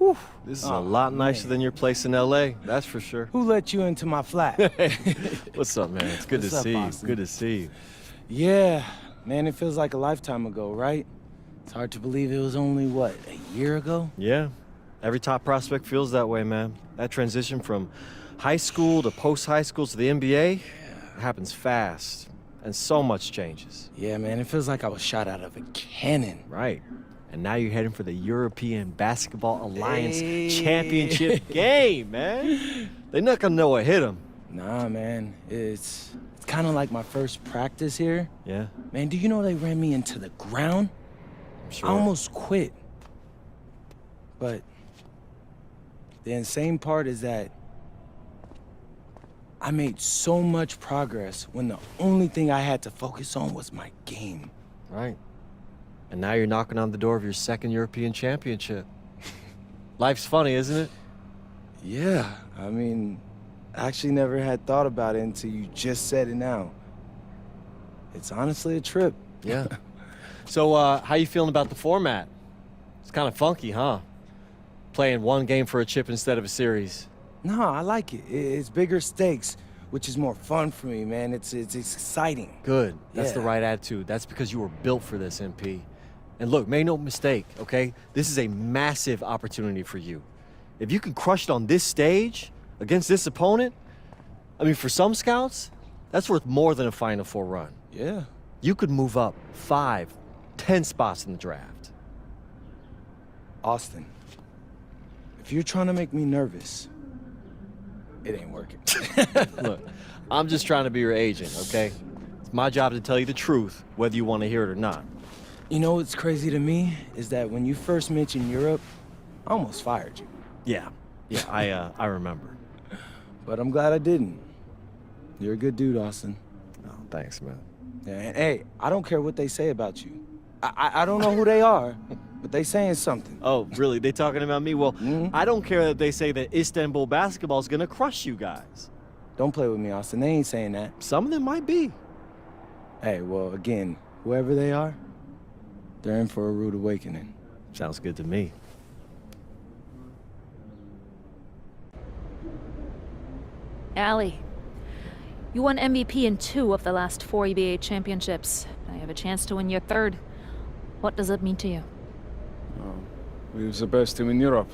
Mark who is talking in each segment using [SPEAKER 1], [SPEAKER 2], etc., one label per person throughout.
[SPEAKER 1] Whew, this is a lot nicer
[SPEAKER 2] man.
[SPEAKER 1] than your place in L.A., that's for sure.
[SPEAKER 2] Who let you into my flat?
[SPEAKER 1] What's up, man? It's good to
[SPEAKER 2] What's up,
[SPEAKER 1] see you.
[SPEAKER 2] Austin?
[SPEAKER 1] Good to see you.
[SPEAKER 2] Yeah, man, it feels like a lifetime ago, right? It's hard to believe it was only, what, a year ago?
[SPEAKER 1] Yeah, every top prospect feels that way, man. That transition from high school to post-high school to the NBA happens fast, and so much changes.
[SPEAKER 2] Yeah, man, it feels like I was shot out of a cannon.
[SPEAKER 1] Right. And now you're heading for the European Basketball Alliance
[SPEAKER 2] Hey.
[SPEAKER 1] Championship game, man. They're not gonna know what hit them.
[SPEAKER 2] Nah, man, it's kind of like my first practice here.
[SPEAKER 1] Yeah,
[SPEAKER 2] Man, do you know they ran me into the ground?
[SPEAKER 1] I'm sure.
[SPEAKER 2] I almost quit. But the insane part is that I made so much progress when the only thing I had to focus on was my game.
[SPEAKER 1] Right. And now you're knocking on the door of your second European championship. Life's funny, isn't it?
[SPEAKER 2] Yeah, I mean, I actually never had thought about it until you just said it now. It's honestly a trip.
[SPEAKER 1] Yeah. So, how you feeling about the format? It's kind of funky, huh? Playing one game for a chip instead of a series.
[SPEAKER 2] No, I like it. It's bigger stakes, which is more fun for me, man. It's exciting.
[SPEAKER 1] Good. That's the
[SPEAKER 2] Yeah.
[SPEAKER 1] right attitude. That's because you were built for this, MP. And look, make no mistake, okay? This is a massive opportunity for you. If you can crush it on this stage against this opponent, I mean, for some scouts, that's worth more than a Final Four run.
[SPEAKER 2] Yeah.
[SPEAKER 1] You could move up 5, 10 spots in the draft.
[SPEAKER 2] Austin, if you're trying to make me nervous, it ain't working.
[SPEAKER 1] Look, I'm just trying to be your agent, okay? It's my job to tell you the truth, whether you want to hear it or not.
[SPEAKER 2] You know what's crazy to me is that when you first mentioned Europe, I almost fired you.
[SPEAKER 1] Yeah, I remember.
[SPEAKER 2] But I'm glad I didn't. You're a good dude, Austin.
[SPEAKER 1] Oh, thanks, man.
[SPEAKER 2] Yeah, and hey, I don't care what they say about you. I don't know who they are, but they saying something.
[SPEAKER 1] Oh, really? They talking about me? Well,
[SPEAKER 2] Mhm.
[SPEAKER 1] I don't care that they say that Istanbul basketball is gonna crush you guys.
[SPEAKER 2] Don't play with me, Austin. They ain't saying that.
[SPEAKER 1] Some of them might be.
[SPEAKER 2] Hey, well, again, whoever they are, they're in for a rude awakening.
[SPEAKER 1] Sounds good to me.
[SPEAKER 3] Allie, you won MVP in 2 of the last 4 EBA championships. Now you have a chance to win your 3rd. What does it mean to you?
[SPEAKER 4] We're the best team in Europe.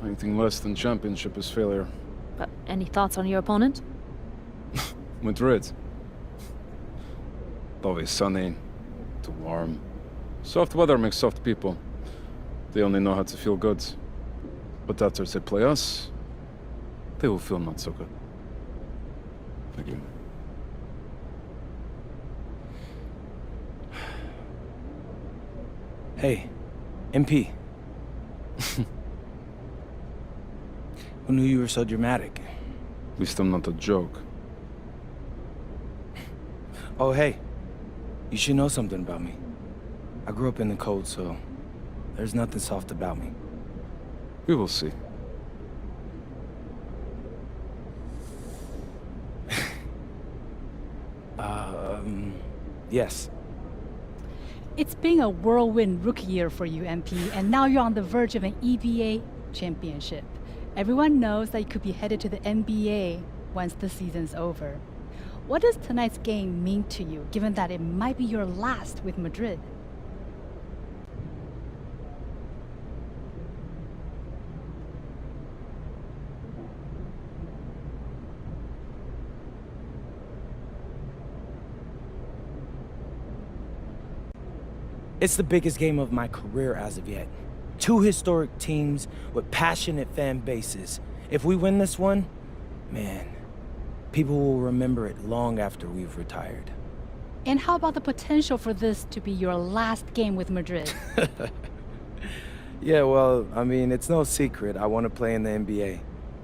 [SPEAKER 4] Anything less than championship is failure.
[SPEAKER 3] But any thoughts on your opponent?
[SPEAKER 4] Madrid. Always sunny, too warm. Soft weather makes soft people. They only know how to feel good. But after they play us, they will feel not so good. Thank you.
[SPEAKER 2] Hey, MP. Who knew you were so dramatic?
[SPEAKER 4] At least I'm not a joke.
[SPEAKER 2] Oh, hey. You should know something about me. I grew up in the cold, so there's nothing soft about me.
[SPEAKER 4] We will see.
[SPEAKER 2] Yes.
[SPEAKER 5] It's been a whirlwind rookie year for you, MP, and now you're on the verge of an EBA championship. Everyone knows that you could be headed to the NBA once the season's over. What does tonight's game mean to you, given that it might be your last with Madrid?
[SPEAKER 2] It's the biggest game of my career as of yet. 2 historic teams with passionate fan bases. If we win this one, man, people will remember it long after we've retired.
[SPEAKER 5] And how about the potential for this to be your last game with Madrid?
[SPEAKER 2] Yeah, well, I mean, it's no secret I want to play in the NBA.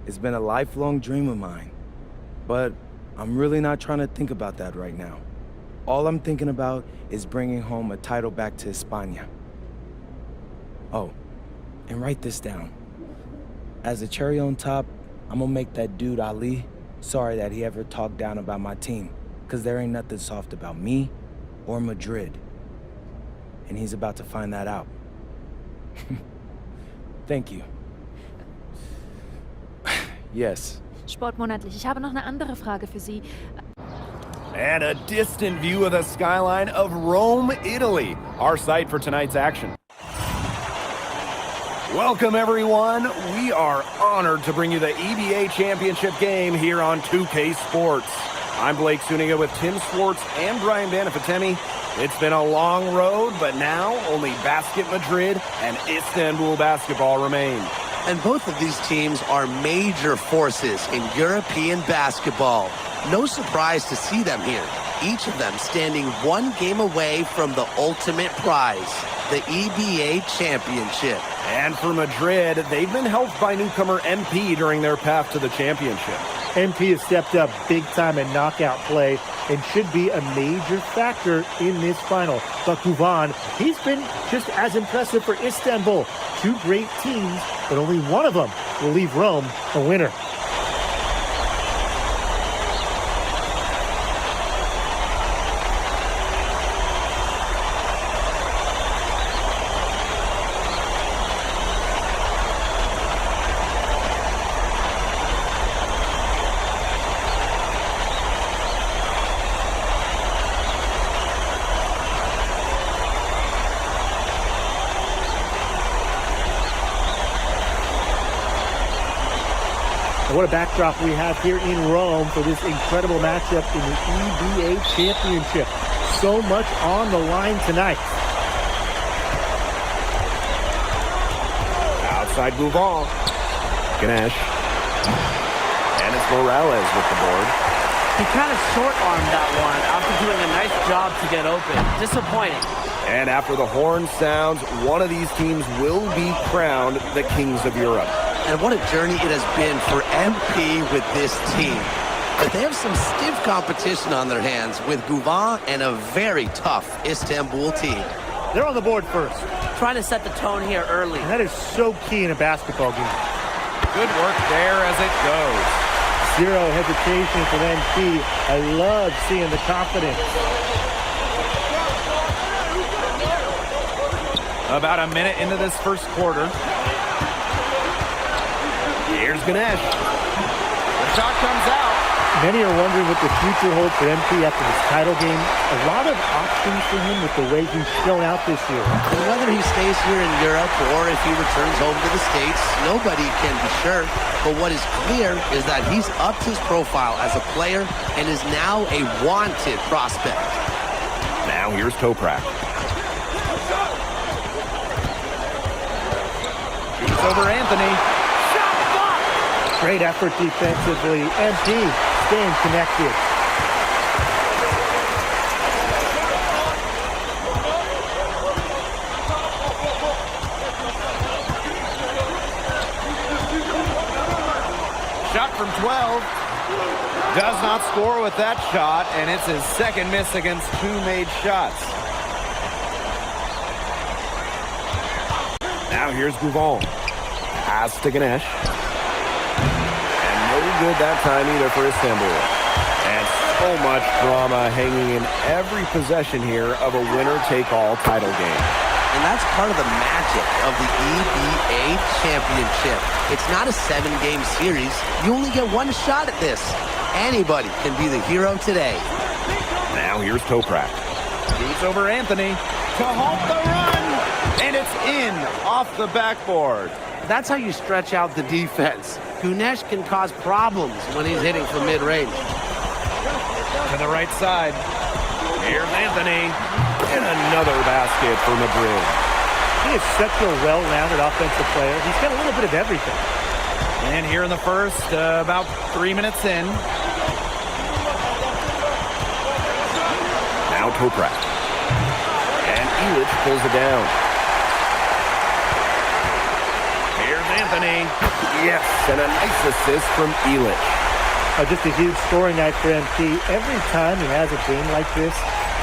[SPEAKER 2] It's been a lifelong dream of mine. But I'm really not trying to think about that right now. All I'm thinking about is bringing home a title back to España. Oh, and write this down. As a cherry on top, I'm gonna make that dude Ali sorry that he ever talked down about my team, because there ain't nothing soft about me or Madrid. And he's about to find that out. Thank you. Yes.
[SPEAKER 3] Sportmonatlich. Ich habe noch eine andere Frage für Sie.
[SPEAKER 6] And a distant view of the skyline of Rome, Italy, our site for tonight's action. Welcome, everyone. We are honored to bring you the EBA Championship game here on 2K Sports. I'm Blake Suniga with Tim Swartz and Brian Banafitemi. It's been a long road, but now only Basket Madrid and Istanbul basketball remain.
[SPEAKER 7] And both of these teams are major forces in European basketball. No surprise to see them here. Each of them standing one game away from the ultimate prize, the EBA Championship.
[SPEAKER 6] And for Madrid, they've been helped by newcomer MP during their path to the championship.
[SPEAKER 8] MP has stepped up big time in knockout play and should be a major factor in this final. But Kiyan, he's been just as impressive for Istanbul. Two great teams, but only one of them will leave Rome a winner. What a backdrop we have here in Rome for this incredible matchup in the EBA Championship. So much on the line tonight.
[SPEAKER 6] Outside Gouvan. Ganesh. And it's Morales with the board.
[SPEAKER 9] He kind of short-armed that one after doing a nice job to get open. Disappointing.
[SPEAKER 6] And after the horn sounds, one of these teams will be crowned the Kings of Europe.
[SPEAKER 7] And what a journey it has been for MP with this team. But they have some stiff competition on their hands with Gouvan and a very tough Istanbul team.
[SPEAKER 8] They're on the board first.
[SPEAKER 9] Trying to set the tone here early.
[SPEAKER 8] And that is so key in a basketball game.
[SPEAKER 6] Good work there as it goes.
[SPEAKER 8] Zero hesitation from MP. I love seeing the confidence.
[SPEAKER 6] About a minute into this first quarter. Here's Ganesh. The shot comes out.
[SPEAKER 8] Many are wondering what the future holds for MP after this title game. A lot of options for him with the way he's shown out this year.
[SPEAKER 7] And whether he stays here in Europe or if he returns home to the States, nobody can be sure. But what is clear is that he's upped his profile as a player and is now a wanted prospect.
[SPEAKER 6] Now here's Toprak. Shoots over Anthony.
[SPEAKER 8] Great effort defensively. MP staying connected.
[SPEAKER 6] Shot from 12. Does not score with that shot, and it's his second miss against two made shots. Now here's Gouvan. Pass to Ganesh. No good that time either for Istanbul. And so much drama hanging in every possession here of a winner-take-all title game.
[SPEAKER 7] And that's part of the magic of the EBA Championship. It's not a 7-game series. You only get one shot at this. Anybody can be the hero today.
[SPEAKER 6] Now here's Toprak. Shoots over Anthony to halt the run. And it's in off the backboard.
[SPEAKER 7] That's how you stretch out the defense. Ganesh can cause problems when he's hitting from mid-range.
[SPEAKER 6] To the right side. Here's Anthony. And another basket for Madrid.
[SPEAKER 8] He is such a well-rounded offensive player. He's got a little bit of everything.
[SPEAKER 6] And here in the first, about 3 minutes in. Now Toprak. And Illich pulls it down. Anthony. Yes, and a nice assist from Illich.
[SPEAKER 8] Just a huge scoring night for MP. Every time he has a game like this,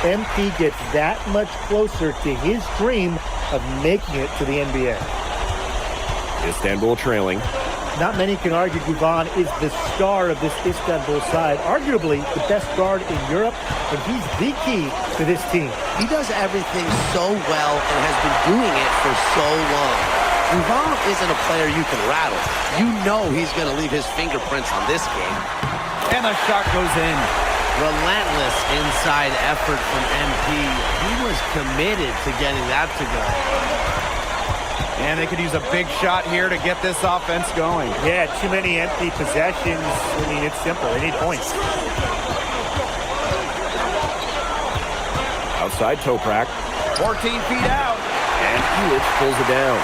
[SPEAKER 8] MP gets that much closer to his dream of making it to the NBA.
[SPEAKER 6] Istanbul trailing.
[SPEAKER 8] Not many can argue Gouvan is the star of this Istanbul side, arguably the best guard in Europe, and he's the key to this team.
[SPEAKER 7] He does everything so well and has been doing it for so long. Duval isn't a player you can rattle. You know he's going to leave his fingerprints on this game.
[SPEAKER 6] And the shot goes in.
[SPEAKER 7] Relentless inside effort from MP. He was committed to getting that to go.
[SPEAKER 6] And they could use a big shot here to get this offense going.
[SPEAKER 8] Yeah, too many empty possessions. I mean, it's simple. They need points.
[SPEAKER 6] Outside Toprak. 14 feet out. And Elitch pulls it down.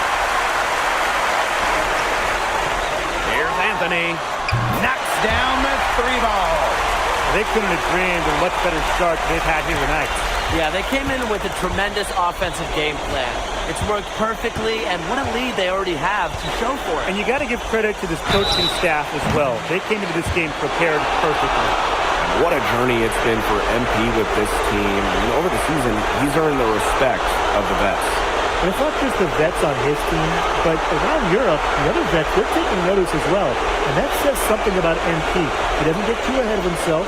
[SPEAKER 6] Here's Anthony. Knocks down the 3-ball.
[SPEAKER 8] They couldn't have dreamed of a much better start than they've had here tonight.
[SPEAKER 9] Yeah, they came in with a tremendous offensive game plan. It's worked perfectly, and what a lead they already have to show for it.
[SPEAKER 8] And you got to give credit to this coaching staff as well. They came into this game prepared perfectly.
[SPEAKER 6] What a journey it's been for MP with this team. And over the season, he's earned the respect of the vets.
[SPEAKER 8] And it's not just the vets on his team, but around Europe, the other vets, they're taking notice as well. And that says something about MP. He doesn't get too ahead of himself,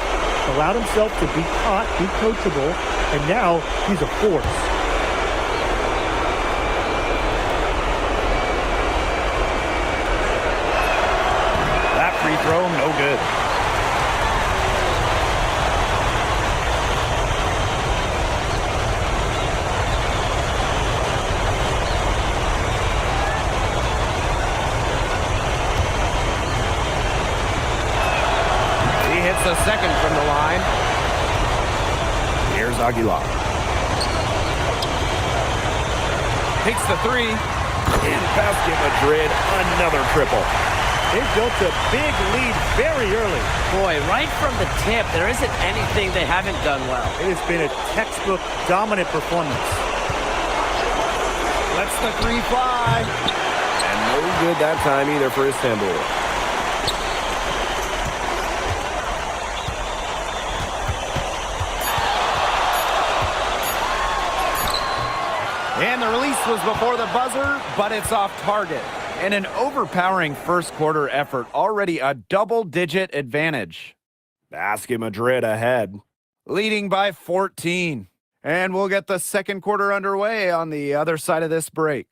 [SPEAKER 8] allowed himself to be caught, be coachable, and now he's a force.
[SPEAKER 6] That free throw, no good. A second from the line. Here's Aguilar. Takes the three. And Basket Madrid, another triple.
[SPEAKER 8] They built a big lead very early.
[SPEAKER 9] Boy, right from the tip, there isn't anything they haven't done well.
[SPEAKER 8] It has been a textbook dominant performance.
[SPEAKER 6] Lets the three fly. And no good that time either for Istanbul. And the release was before the buzzer, but it's off target. And an overpowering first quarter effort, already a double-digit advantage. Basket Madrid ahead, leading by 14. And we'll get the second quarter underway on the other side of this break.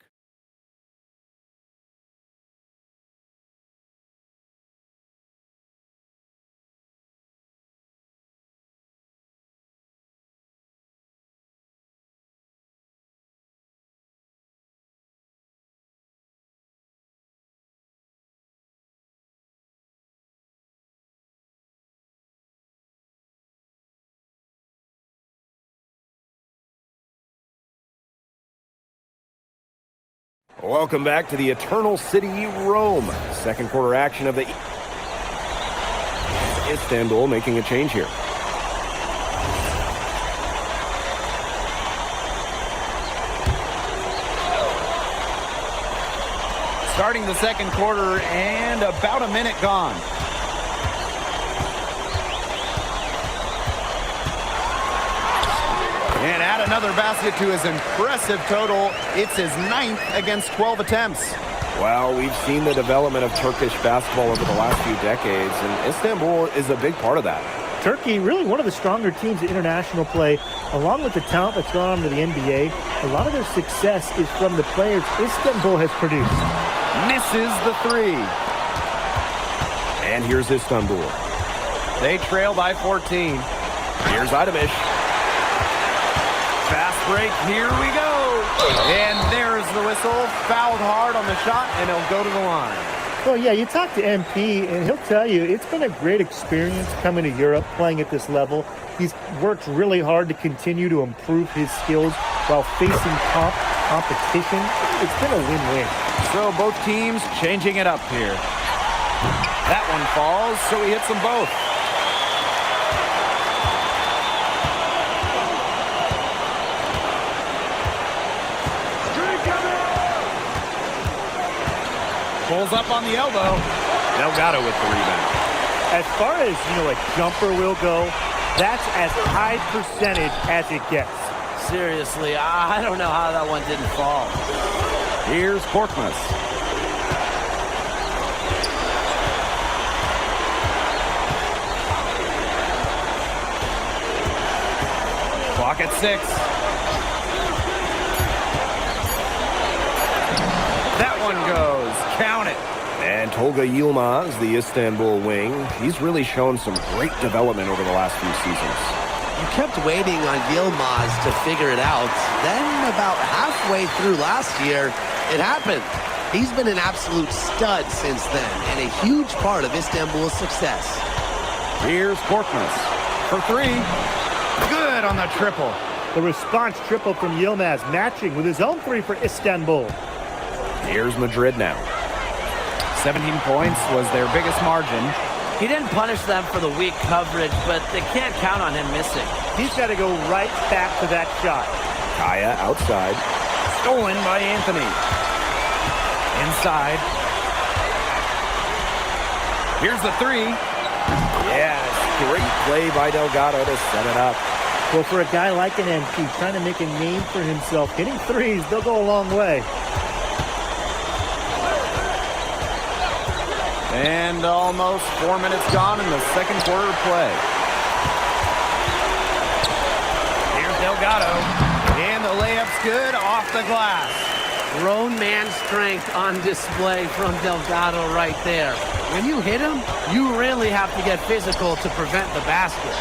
[SPEAKER 6] Welcome back to the Eternal City, Rome. Second quarter action of the Istanbul making a change here. Starting the second quarter and about a minute gone. And add another basket to his impressive total. It's his 9th against 12 attempts. Well, we've seen the development of Turkish basketball over the last few decades, and Istanbul is a big part of that.
[SPEAKER 8] Turkey, really one of the stronger teams in international play, along with the talent that's gone on to the NBA. A lot of their success is from the players Istanbul has produced.
[SPEAKER 6] Misses the three. And here's Istanbul. They trail by 14. Here's Idamish. Fast break, here we go. And there's the whistle. Fouled hard on the shot, and he'll go to the line.
[SPEAKER 8] Well, yeah, you talk to MP, and he'll tell you it's been a great experience coming to Europe, playing at this level. He's worked really hard to continue to improve his skills while facing competition. It's been a win-win.
[SPEAKER 6] So both teams changing it up here. That one falls, so he hits them both. Pulls up on the elbow. Delgado with the rebound.
[SPEAKER 8] As far as, a jumper will go, that's as high percentage as it gets.
[SPEAKER 9] Seriously, I don't know how that one didn't fall.
[SPEAKER 6] Here's Korkmaz. Clock at 6. That one Tolga Yilmaz, the Istanbul wing, he's really shown some great development over the last few seasons.
[SPEAKER 7] You kept waiting on Yilmaz to figure it out. Then about halfway through last year, it happened. He's been an absolute stud since then and a huge part of Istanbul's success.
[SPEAKER 6] Here's Korkmaz for three. Good on the triple.
[SPEAKER 8] The response triple from Yilmaz, matching with his own three for Istanbul.
[SPEAKER 6] Here's Madrid now. 17 points was their biggest margin.
[SPEAKER 9] He didn't punish them for the weak coverage, but they can't count on him missing.
[SPEAKER 8] He's got to go right back to that shot.
[SPEAKER 6] Kaya outside. Stolen by Anthony. Inside. Here's the three. Yes, great play by Delgado to set it up.
[SPEAKER 8] Well, for a guy like an MP trying to make a name for himself, hitting threes, they'll go a long way.
[SPEAKER 6] And almost 4 minutes gone in the second quarter of play. Here's Delgado. And the layup's good off the glass.
[SPEAKER 9] Grown man strength on display from Delgado right there. When you hit him, you really have to get physical to prevent the basket.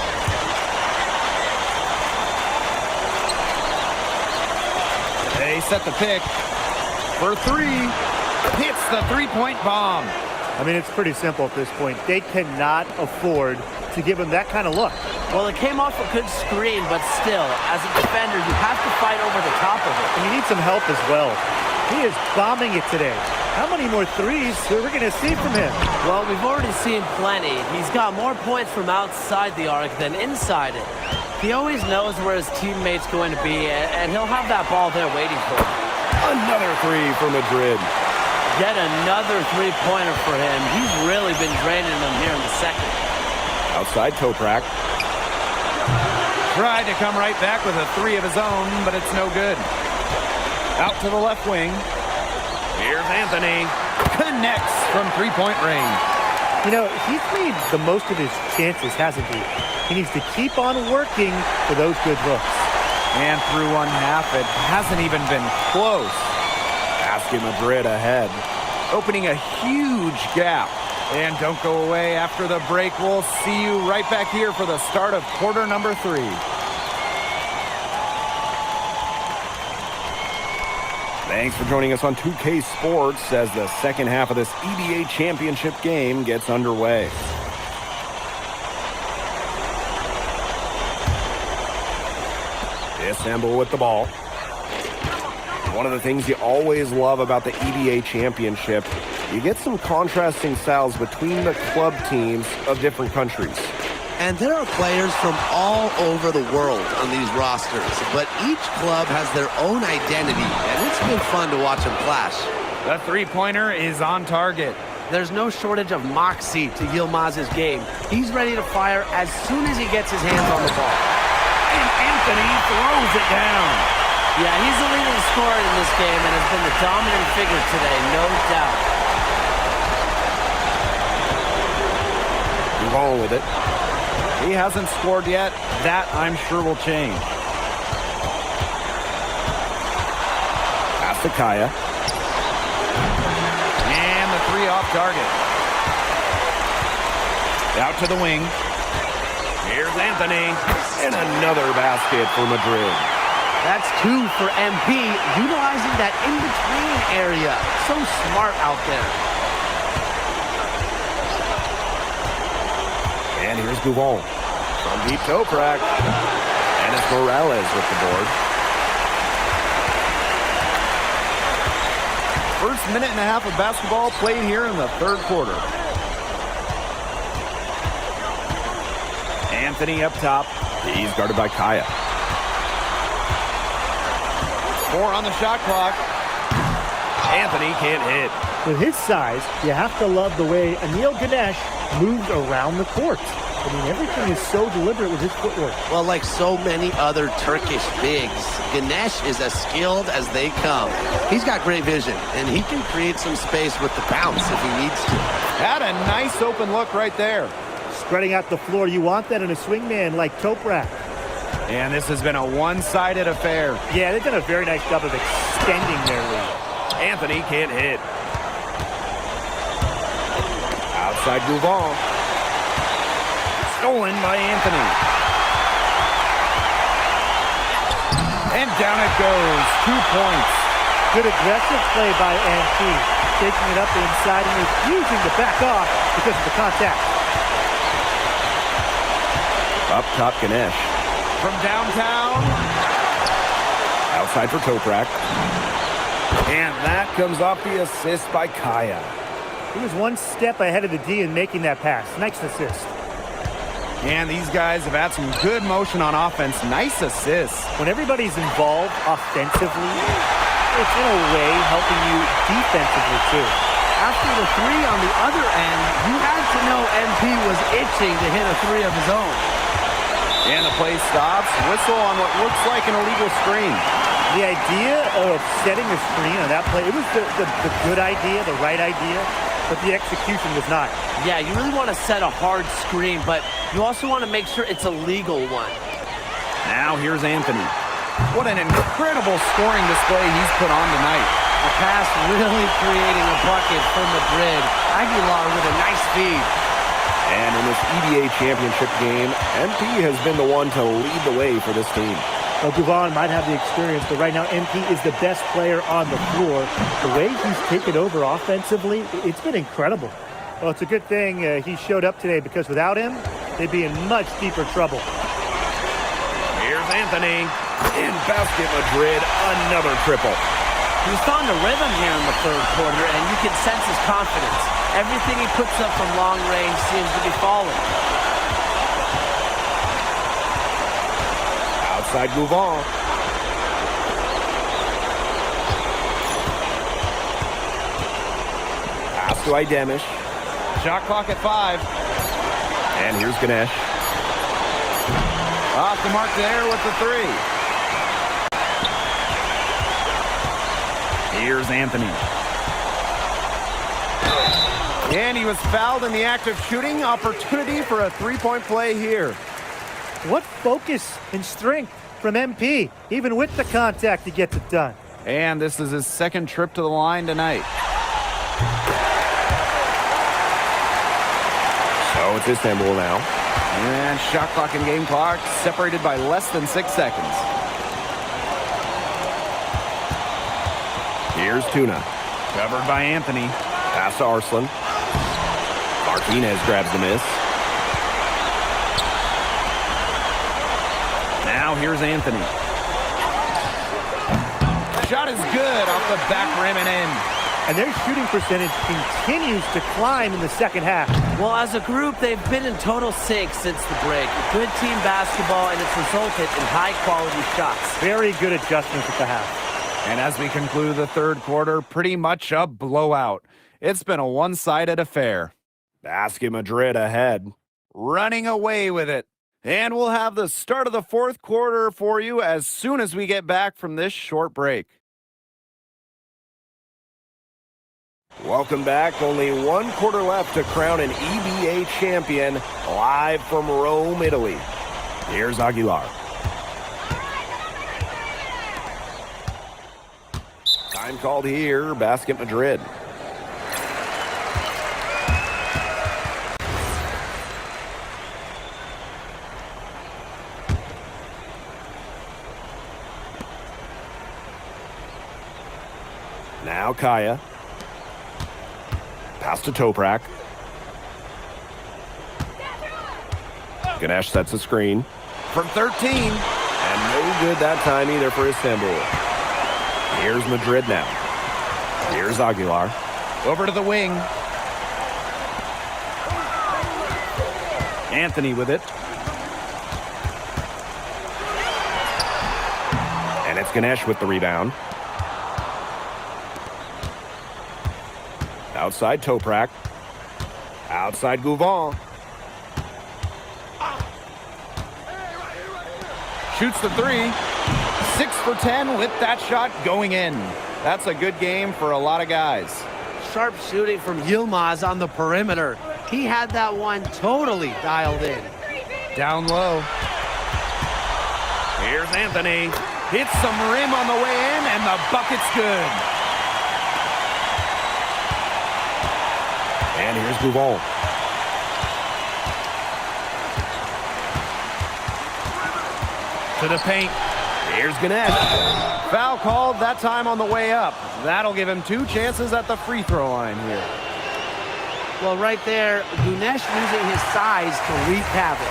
[SPEAKER 6] They set the pick for three. Hits the three-point bomb.
[SPEAKER 8] I mean, it's pretty simple at this point. They cannot afford to give him that kind of look.
[SPEAKER 9] Well, it came off a good screen, but still, as a defender, you have to fight over the top of it.
[SPEAKER 8] And you need some help as well. He is bombing it today. How many more threes are we going to see from him?
[SPEAKER 9] Well, we've already seen plenty. He's got more points from outside the arc than inside it. He always knows where his teammate's going to be, and he'll have that ball there waiting for him.
[SPEAKER 6] Another three for Madrid.
[SPEAKER 9] Yet another three-pointer for him. He's really been draining them here in the second.
[SPEAKER 6] Outside Toprak. Tried to come right back with a three of his own, but it's no good. Out to the left wing. Here's Anthony. Connects from three-point range.
[SPEAKER 8] You know, he's made the most of his chances, hasn't he? He needs to keep on working for those good looks.
[SPEAKER 6] And through one half, it hasn't even been close. Basket Madrid ahead, opening a huge gap. And don't go away after the break. We'll see you right back here for the start of quarter number 3. Thanks for joining us on 2K Sports as the second half of this EBA championship game gets underway. Istanbul with the ball. One of the things you always love about the EBA championship, you get some contrasting styles between the club teams of different countries.
[SPEAKER 7] And there are players from all over the world on these rosters, but each club has their own identity, and it's been fun to watch them clash.
[SPEAKER 6] The three-pointer is on target.
[SPEAKER 9] There's no shortage of moxie to Yilmaz's game. He's ready to fire as soon as he gets his hands on the ball.
[SPEAKER 6] And Anthony throws it down.
[SPEAKER 9] Yeah, he's the leading scorer in this game and has been the dominant figure today, no doubt.
[SPEAKER 6] Move on with it. He hasn't scored yet. That, I'm sure, will change. Pass to Kaya. And the three off target. Out to the wing. Here's Anthony. And another basket for Madrid.
[SPEAKER 9] That's 2 for MP, utilizing that in-between area. So smart out there.
[SPEAKER 6] And here's Gouval from deep Toprak. And it's Morales with the board. First minute and a half of basketball played here in the third quarter. Anthony up top. He's guarded by Kaya. 4 on the shot clock. Anthony can't hit.
[SPEAKER 8] With his size, you have to love the way Anil Ganesh moves around the court. I mean, everything is so deliberate with his footwork.
[SPEAKER 7] Well, like so many other Turkish bigs, Ganesh is as skilled as they come. He's got great vision, and he can create some space with the bounce if he needs to.
[SPEAKER 6] Had a nice open look right there.
[SPEAKER 8] Spreading out the floor, you want that in a swingman like Toprak.
[SPEAKER 6] And this has been a one-sided affair.
[SPEAKER 8] Yeah, they've done a very nice job of extending their lead.
[SPEAKER 6] Anthony can't hit. Outside Gouvon. Stolen by Anthony. And down it goes. 2 points.
[SPEAKER 8] Good aggressive play by MP, taking it up inside and refusing to back off because of the contact.
[SPEAKER 6] Up top, Ganesh. From downtown. Outside for Toprak. And that comes off the assist by Kaya.
[SPEAKER 8] He was one step ahead of the D in making that pass. Nice assist.
[SPEAKER 6] And these guys have had some good motion on offense. Nice assists.
[SPEAKER 8] When everybody's involved offensively, it's in a way helping you defensively too.
[SPEAKER 9] After the three on the other end, you had to know MP was itching to hit a three of his own.
[SPEAKER 6] And the play stops. Whistle on what looks like an illegal screen.
[SPEAKER 8] The idea of setting a screen on that play, it was the good idea, the right idea, but the execution was not.
[SPEAKER 9] Yeah, you really want to set a hard screen, but you also want to make sure it's a legal one.
[SPEAKER 6] Now here's Anthony. What an incredible scoring display he's put on tonight.
[SPEAKER 9] The pass really creating a bucket for Madrid. Aguilar with a nice feed.
[SPEAKER 6] And in this EBA championship game, MP has been the one to lead the way for this team.
[SPEAKER 8] Well, Gouvon might have the experience, but right now MP is the best player on the floor. The way he's taken over offensively, it's been incredible. Well, it's a good thing he showed up today, because without him, they'd be in much deeper trouble.
[SPEAKER 6] Here's Anthony. In basket Madrid, another triple.
[SPEAKER 9] He's found a rhythm here in the third quarter, and you can sense his confidence. Everything he puts up from long range seems to be falling.
[SPEAKER 6] Outside Gouvon. Pass to Idemish. Shot clock at 5. And here's Ganesh. Off the mark there with the 3. Here's Anthony. And he was fouled in the act of shooting. Opportunity for a three-point play here.
[SPEAKER 8] What focus and strength from MP. Even with the contact, he gets it done.
[SPEAKER 6] And this is his second trip to the line tonight. So it's Istanbul now. And shot clock and game clock separated by less than 6 seconds. Here's Tuna. Covered by Anthony. Pass to Arslan. Martinez grabs the miss. Now here's Anthony. Shot is good off the back rim and in.
[SPEAKER 8] And their shooting percentage continues to climb in the second half.
[SPEAKER 9] Well, as a group, they've been in total sync since the break. Good team basketball, and it's resulted in high-quality shots.
[SPEAKER 8] Very good adjustments at the half.
[SPEAKER 6] And as we conclude the third quarter, pretty much a blowout. It's been a one-sided affair. Basket Madrid ahead, running away with it. And we'll have the start of the fourth quarter for you as soon as we get back from this short break. Welcome back. Only 1 quarter left to crown an EBA champion, live from Rome, Italy. Here's Aguilar. Time called here, Basket Madrid. Now Kaya. Pass to Toprak. Ganesh sets a screen. From 13. And no good that time either for Istanbul. Here's Madrid now. Here's Aguilar. Over to the wing. Anthony with it. And it's Ganesh with the rebound. Outside Toprak. Outside Gouvon. Shoots the 3. 6 for 10 with that shot going in. That's a good game for a lot of guys.
[SPEAKER 9] Sharp shooting from Yilmaz on the perimeter. He had that one totally dialed in.
[SPEAKER 6] Down low. Here's Anthony. Hits some rim on the way in, and the bucket's good. And here's Gouvon. to the paint. Here's Ganesh. Foul called that time on the way up. That'll give him 2 chances at the free throw line here.
[SPEAKER 9] Well, right there, Ganesh using his size to wreak havoc.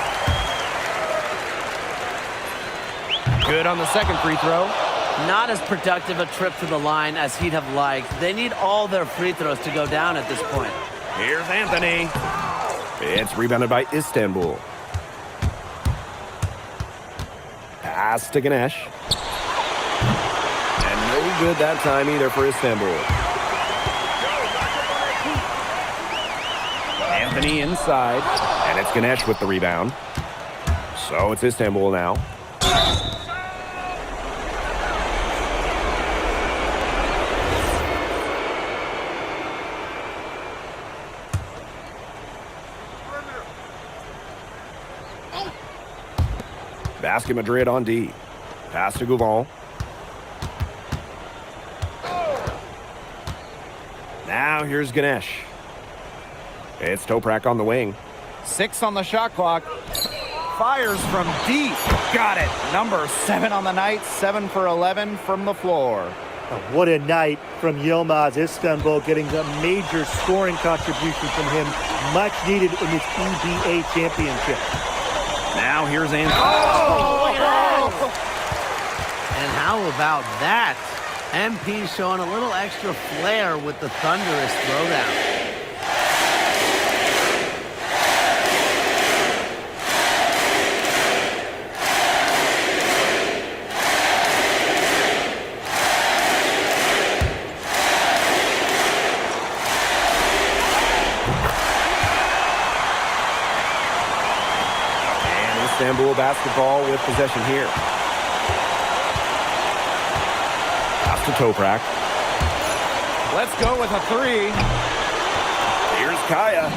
[SPEAKER 6] Good on the second free throw.
[SPEAKER 9] Not as productive a trip to the line as he'd have liked. They need all their free throws to go down at this point.
[SPEAKER 6] Here's Anthony. It's rebounded by Istanbul. Pass to Ganesh. And no good that time either for Istanbul. Anthony inside. And it's Ganesh with the rebound. So it's Istanbul now. Basket Madrid on D. Pass to Gouvon. Now here's Ganesh. It's Toprak on the wing.
[SPEAKER 10] 6 on the shot clock. Fires from deep. Got it. Number 7 on the night. 7 for 11 from the floor.
[SPEAKER 8] What a night from Yilmaz Istanbul, getting a major scoring contribution from him, much needed in this EBA championship.
[SPEAKER 6] Now here's Anthony.
[SPEAKER 9] And how about that? MP showing a little extra flair with the thunderous throwdown.
[SPEAKER 6] Istanbul basketball with possession here. Pass to Toprak.
[SPEAKER 10] Let's go with a 3.
[SPEAKER 6] Here's Kaya.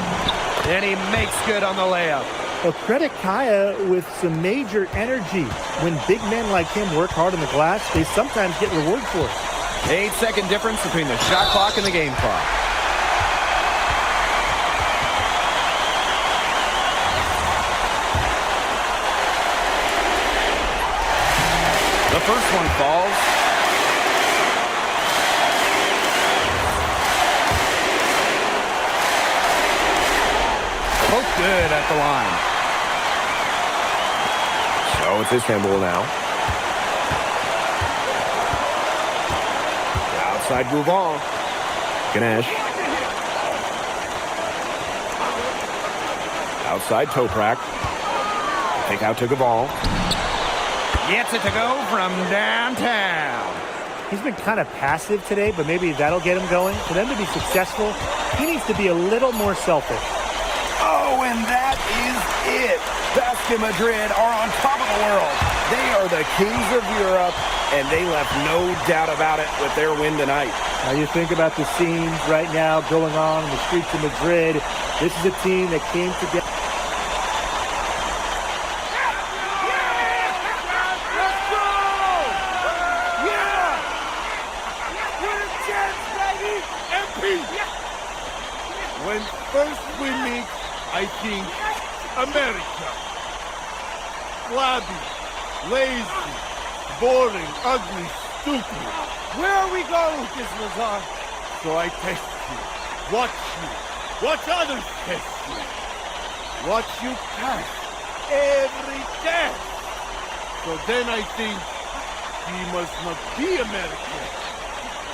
[SPEAKER 10] And he makes good on the layup.
[SPEAKER 8] Well, credit Kaya with some major energy. When big men like him work hard on the glass, they sometimes get rewarded for it.
[SPEAKER 10] 8-second difference between the shot clock and the game clock. The first one falls. Both good at the line.
[SPEAKER 6] So it's Istanbul now. Outside Gouvon. Ganesh. Outside Toprak. Take out to Gouvon.
[SPEAKER 10] Gets it to go from downtown.
[SPEAKER 8] He's been kind of passive today, but maybe that'll get him going. For them to be successful, he needs to be a little more selfish.
[SPEAKER 6] Oh, and that is it. Basket Madrid are on top of the world. They are the kings of Europe, and they left no doubt about it with their win tonight.
[SPEAKER 8] Now you think about the scenes right now going on in the streets of Madrid. This is a team that came together.
[SPEAKER 11] When first we meet, I think America. Flabby, lazy, boring, ugly, stupid. Where are we going with this, Lazar? So I test you, watch others test you. Watch you pass every test. So then I think he must not be American.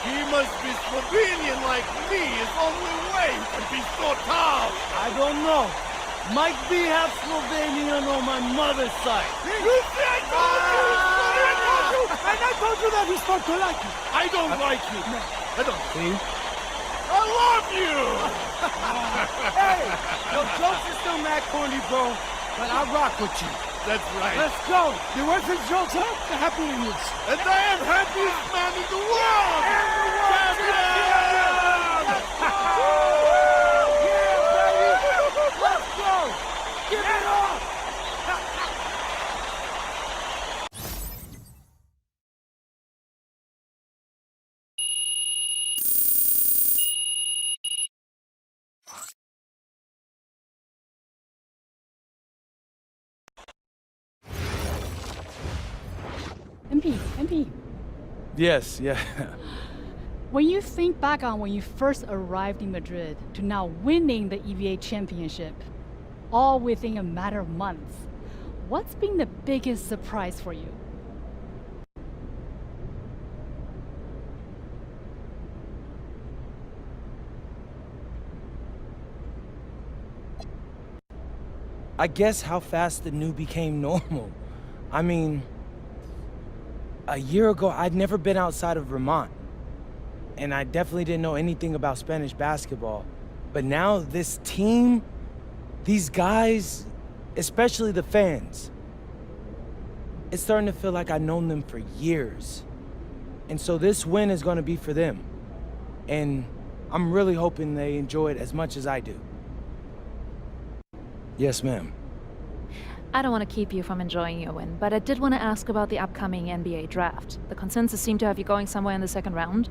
[SPEAKER 11] He must be Slovenian like me. His only way to be so tough. I don't know. Might be half Slovenian on my mother's side. You see, I told you! I told you! And I told you that he's not to like you. I don't like you. No. I don't think. I love you! Hey, your jokes are still mad corny, bro. But I rock with you. That's right. Let's go. The worst of jokes, huh? The happy news. And I am happiest man in the world! Let's go! Give it up!
[SPEAKER 5] MP.
[SPEAKER 2] Yes, yeah.
[SPEAKER 5] When you think back on when you first arrived in Madrid to now winning the EVA championship, all within a matter of months, what's been the biggest surprise for you?
[SPEAKER 2] I guess how fast the new became normal. I mean, a year ago, I'd never been outside of Vermont. And I definitely didn't know anything about Spanish basketball. But now this team, these guys, especially the fans, it's starting to feel like I've known them for years. And so this win is going to be for them. And I'm really hoping they enjoy it as much as I do. Yes, ma'am.
[SPEAKER 3] I don't want to keep you from enjoying your win, but I did want to ask about the upcoming NBA draft. The consensus seemed to have you going somewhere in the second round.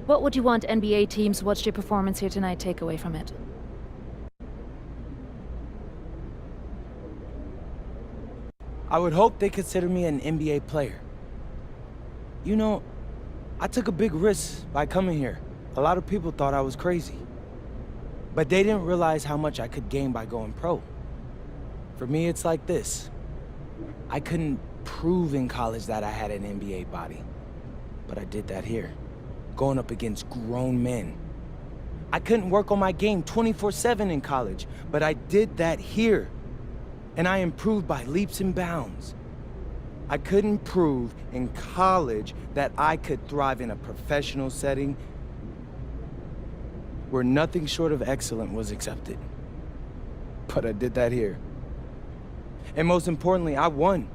[SPEAKER 3] What would you want NBA teams who watched your performance here tonight take away from it?
[SPEAKER 2] I would hope they consider me an NBA player. You know, I took a big risk by coming here. A lot of people thought I was crazy. But they didn't realize how much I could gain by going pro. For me, it's like this. I couldn't prove in college that I had an NBA body. But I did that here, going up against grown men. I couldn't work on my game 24/7 in college, but I did that here. And I improved by leaps and bounds. I couldn't prove in college that I could thrive in a professional setting where nothing short of excellent was accepted. But I did that here. And most importantly, I won.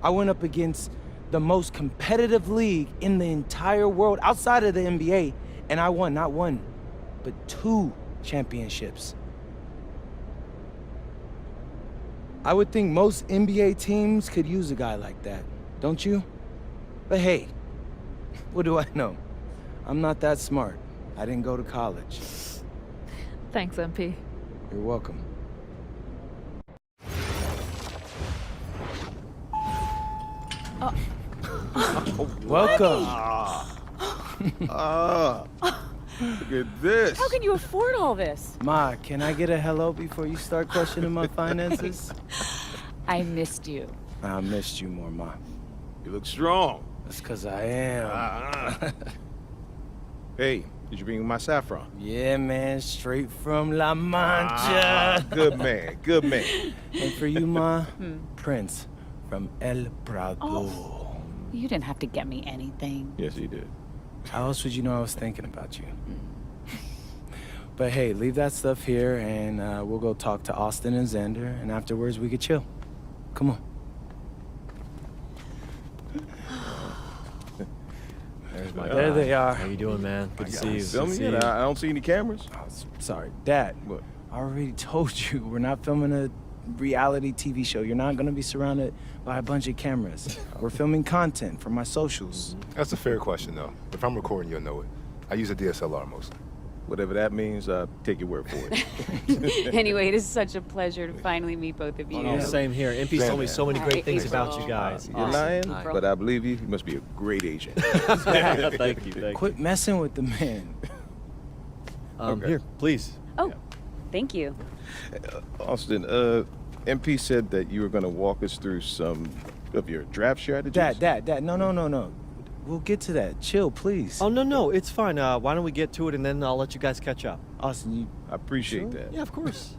[SPEAKER 2] I went up against the most competitive league in the entire world outside of the NBA, and I won not one, but 2 championships. I would think most NBA teams could use a guy like that, don't you? But hey, what do I know? I'm not that smart. I didn't go to college.
[SPEAKER 3] Thanks, MP.
[SPEAKER 2] You're welcome. Welcome.
[SPEAKER 11] Look at this.
[SPEAKER 12] How can you afford all this?
[SPEAKER 2] Ma, can I get a hello before you start questioning my finances?
[SPEAKER 12] I missed you.
[SPEAKER 2] I missed you more, Ma.
[SPEAKER 11] You look strong.
[SPEAKER 2] That's because I am.
[SPEAKER 11] Hey, did you bring my saffron?
[SPEAKER 2] Yeah, man, straight from La Mancha.
[SPEAKER 11] Good man, good man.
[SPEAKER 2] And for you, Ma, Prince from El Prado.
[SPEAKER 12] Oh. You didn't have to get me anything.
[SPEAKER 11] Yes, he did.
[SPEAKER 2] How else would you know I was thinking about you? But hey, leave that stuff here, and we'll go talk to Austin and Xander, and afterwards we could chill. Come on.
[SPEAKER 1] There's my
[SPEAKER 2] There
[SPEAKER 1] guy.
[SPEAKER 2] they are.
[SPEAKER 1] How you doing, man? Good to see you.
[SPEAKER 11] Film
[SPEAKER 1] Good to
[SPEAKER 11] me?
[SPEAKER 1] see you.
[SPEAKER 11] I don't see any cameras.
[SPEAKER 2] Oh, sorry, Dad.
[SPEAKER 11] What?
[SPEAKER 2] I already told you, we're not filming a reality TV show. You're not gonna be surrounded by a bunch of cameras. We're filming content for my socials.
[SPEAKER 13] That's a fair question, though. If I'm recording, you'll know it. I use a DSLR mostly.
[SPEAKER 11] Whatever that means, take your word for it.
[SPEAKER 12] Anyway, it is such a pleasure to finally meet both of you.
[SPEAKER 1] Oh, same here. MP's told me so many
[SPEAKER 12] All
[SPEAKER 1] great
[SPEAKER 12] right,
[SPEAKER 1] things
[SPEAKER 12] April.
[SPEAKER 1] about you guys.
[SPEAKER 11] You're lying,
[SPEAKER 12] April.
[SPEAKER 11] but I believe you. You must be a great agent.
[SPEAKER 1] Thank you.
[SPEAKER 2] Quit messing with the man.
[SPEAKER 11] Okay.
[SPEAKER 1] Here, please.
[SPEAKER 12] Oh, thank you.
[SPEAKER 11] Austin, MP said that you were going to walk us through some of your draft strategies.
[SPEAKER 2] Dad, no. We'll get to that. Chill, please.
[SPEAKER 1] Oh, no, it's fine. Why don't we get to it, and then I'll let you guys catch up.
[SPEAKER 2] Austin, you...
[SPEAKER 11] I appreciate that.
[SPEAKER 1] Yeah, of course.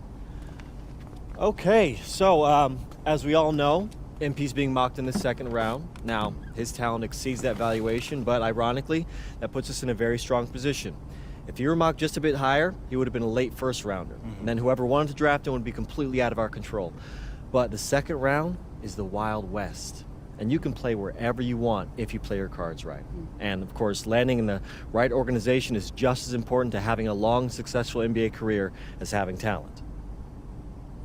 [SPEAKER 1] Okay, so as we all know, MP's being mocked in the second round. Now, his talent exceeds that valuation, but ironically, that puts us in a very strong position. If he were mocked just a bit higher, he would have been a late first rounder. And then whoever wanted to draft him would be completely out of our control. But the second round is the Wild West. And you can play wherever you want if you play your cards right. And of course, landing in the right organization is just as important to having a long, successful NBA career as having talent.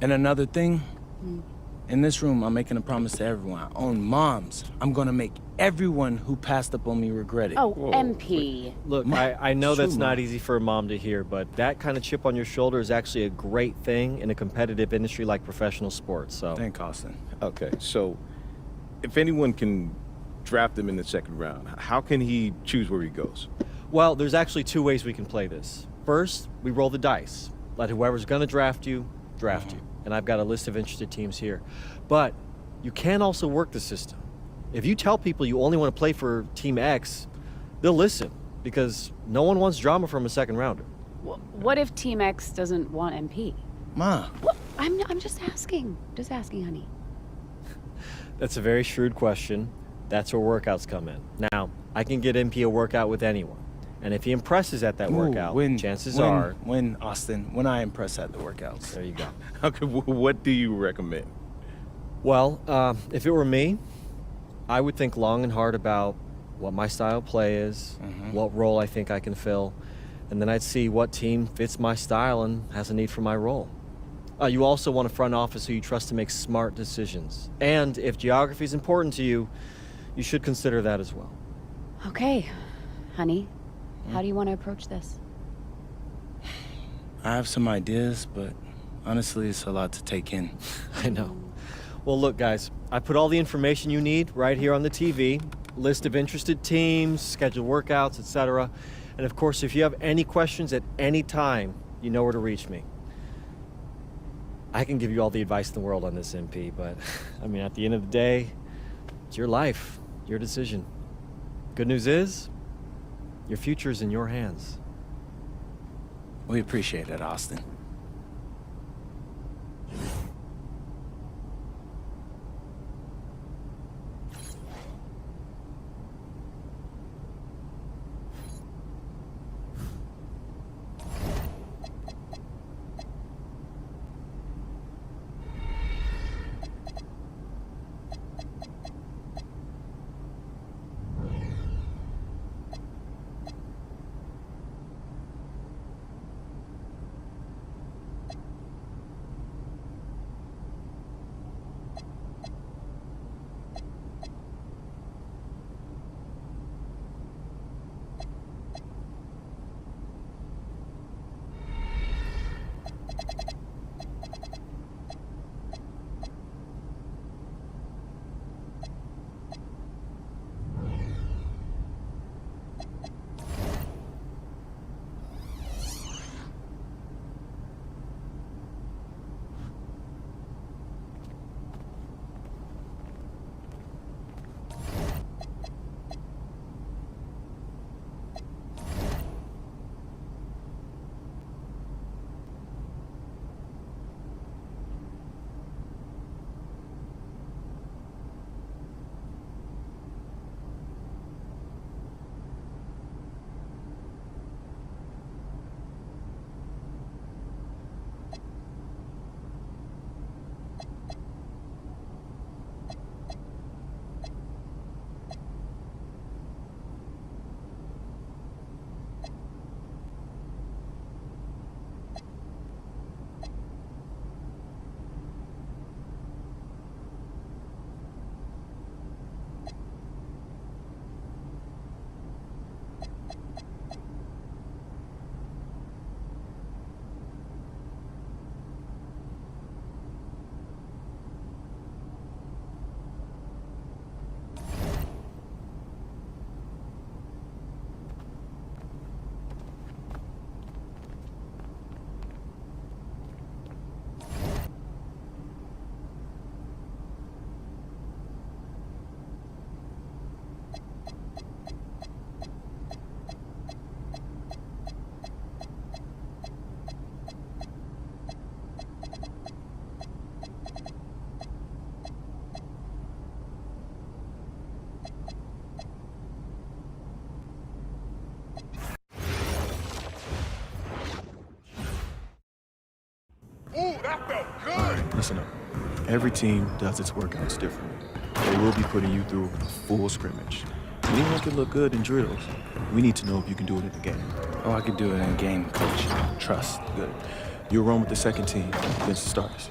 [SPEAKER 2] And another thing, in this room, I'm making a promise to everyone. On moms, I'm gonna make everyone who passed up on me regret it.
[SPEAKER 12] Oh, MP.
[SPEAKER 1] Look, I know
[SPEAKER 2] True,
[SPEAKER 1] that's not
[SPEAKER 2] Mom.
[SPEAKER 1] easy for a mom to hear, but that kind of chip on your shoulder is actually a great thing in a competitive industry like professional sports. So
[SPEAKER 2] Thank Austin.
[SPEAKER 11] Okay, so if anyone can
[SPEAKER 14] draft him in the second round. How can he choose where he goes?
[SPEAKER 1] Well, there's actually two ways we can play this. First, we roll the dice. Let whoever's going to draft you. And I've got a list of interested teams here. But you can also work the system. If you tell people you only want to play for Team X, they'll listen because no one wants drama from a second rounder.
[SPEAKER 12] What if Team X doesn't want MP?
[SPEAKER 2] Ma.
[SPEAKER 12] What? I'm just asking. Just asking, honey.
[SPEAKER 1] That's a very shrewd question. That's where workouts come in. Now, I can get MP a workout with anyone. And if he impresses at that workout, chances are...
[SPEAKER 2] When, Austin, when I impress at the workouts.
[SPEAKER 1] There you go.
[SPEAKER 14] Okay, what do you recommend?
[SPEAKER 1] Well, if it were me, I would think long and hard about what my style of play is, what role I think I can fill, and then I'd see what team fits my style and has a need for my role. You also want a front office who you trust to make smart decisions. And if geography is important to you, you should consider that as well.
[SPEAKER 12] Okay, honey. How do you want to approach this?
[SPEAKER 2] I have some ideas, but honestly, it's a lot to take in.
[SPEAKER 1] I know. Well, look, guys, I put all the information you need right here on the TV. List of interested teams, scheduled workouts, etc. And of course, if you have any questions at any time, you know where to reach me. I can give you all the advice in the world on this, MP, but I mean, at the end of the day, it's your life, your decision. Good news is, your future's in your hands.
[SPEAKER 2] We appreciate it, Austin.
[SPEAKER 15] Listen up. Every team does its workouts differently. They will be putting you through a full scrimmage. Anyone can look good in drills. We need to know if you can do it in the game.
[SPEAKER 2] Oh, I can do it in a game, coach. Trust.
[SPEAKER 15] Good. You'll run with the second team against the starters.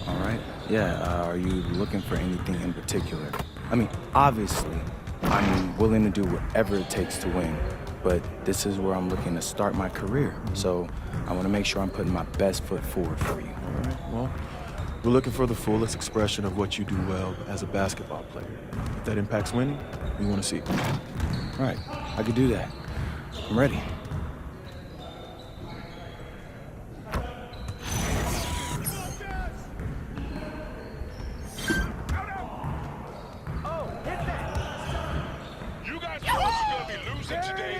[SPEAKER 2] All right. Yeah, are you looking for anything in particular? I mean, obviously, I'm willing to do whatever it takes to win, but this is where I'm looking to start my career. So I want to make sure I'm putting my best foot forward for you.
[SPEAKER 15] All right, well, We're looking for the fullest expression of what you do well as a basketball player. If that impacts winning, we want to see it.
[SPEAKER 2] Right, I could do that. I'm ready.
[SPEAKER 11] You guys know you're gonna be losing today.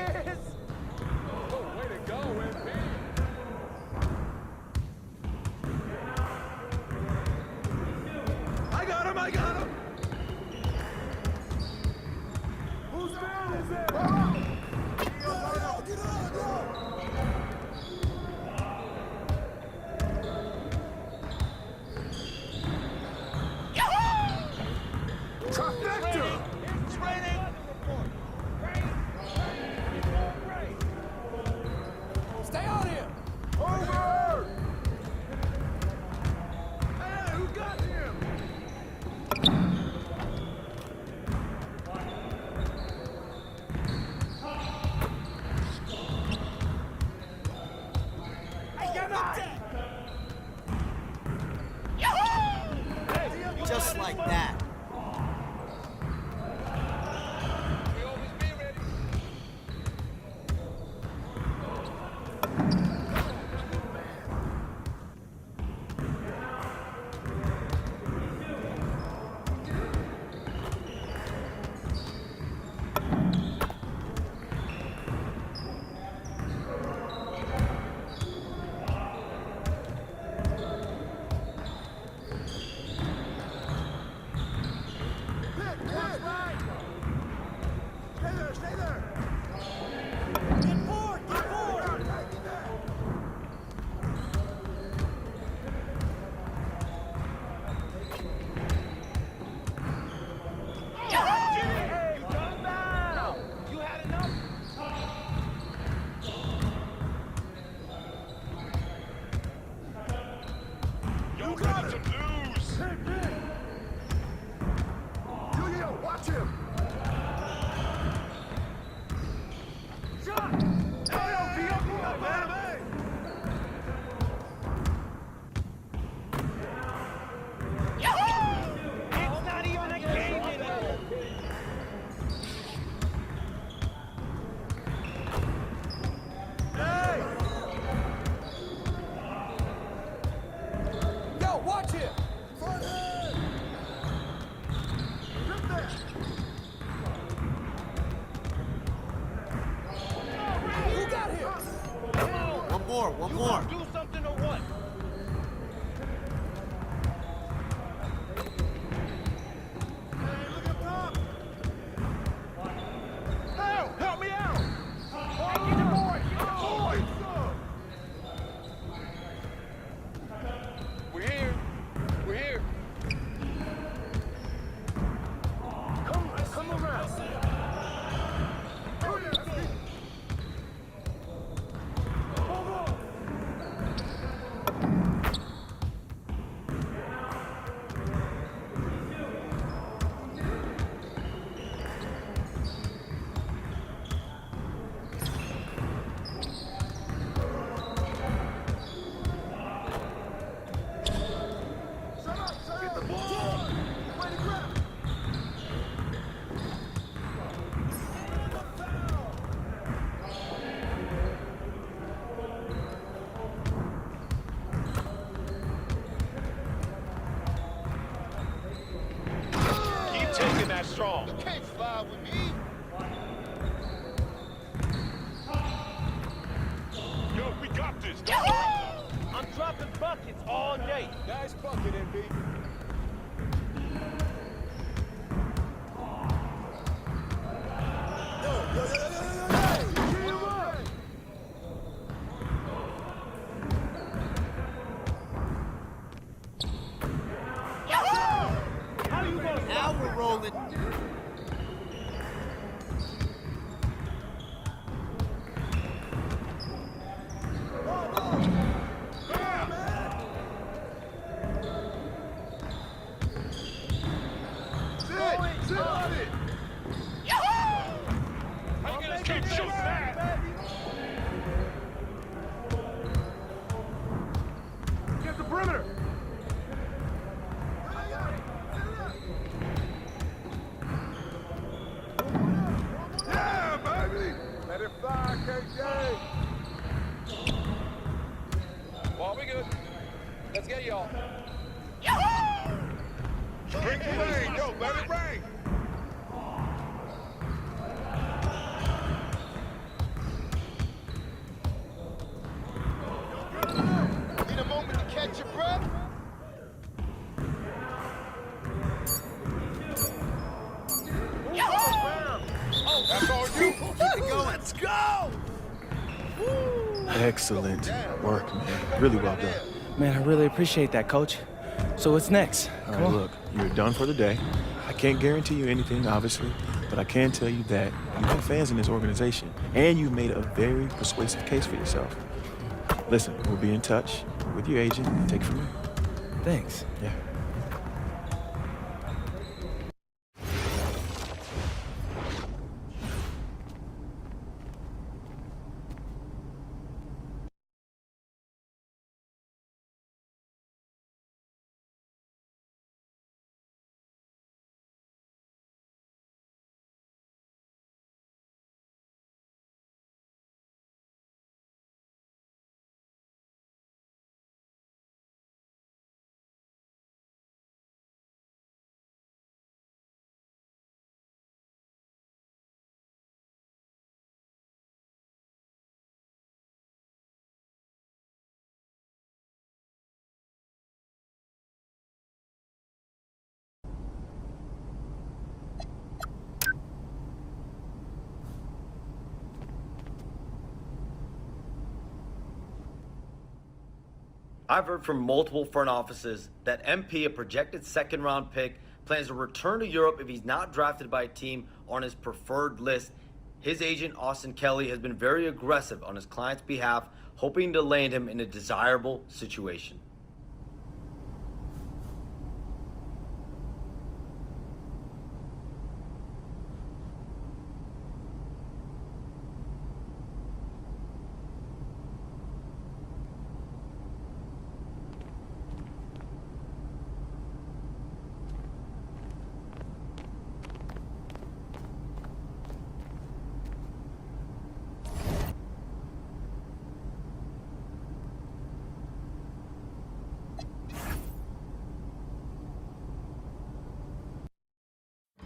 [SPEAKER 11] Way to go, MP. I got him! I got him! Who's down? Is it? Trifecta! It's raining! Stay on him! Over! Hey, who got him?
[SPEAKER 16] Just like that. One more. Do something or what?
[SPEAKER 11] Help me out! Hey, get the boy! Get the boy! We're here. We're here. Come around. Taking that strong. You can't fly with me. Yo, we got this. I'm dropping buckets all day. Nice bucket, NB.
[SPEAKER 16] Now we're rolling.
[SPEAKER 4] Well, we good. Let's get y'all.
[SPEAKER 11] Bring the rain, yo, let it rain. Need a moment to catch your breath? That's all you. Keep it going. Let's go.
[SPEAKER 15] Excellent work, man. Really well done.
[SPEAKER 2] Man, I really appreciate that, Coach. So what's next?
[SPEAKER 15] All
[SPEAKER 2] Come
[SPEAKER 15] right,
[SPEAKER 2] on.
[SPEAKER 15] look, you're done for the day. I can't guarantee you anything, obviously, but I can tell you that you have fans in this organization, and you've made a very persuasive case for yourself. Listen, we'll be in touch with your agent. Take it from there.
[SPEAKER 2] Thanks.
[SPEAKER 15] Yeah.
[SPEAKER 17] I've heard from multiple front offices that MP, a projected second-round pick, plans to return to Europe if he's not drafted by a team on his preferred list. His agent, Austin Kelly, has been very aggressive on his client's behalf, hoping to land him in a desirable situation.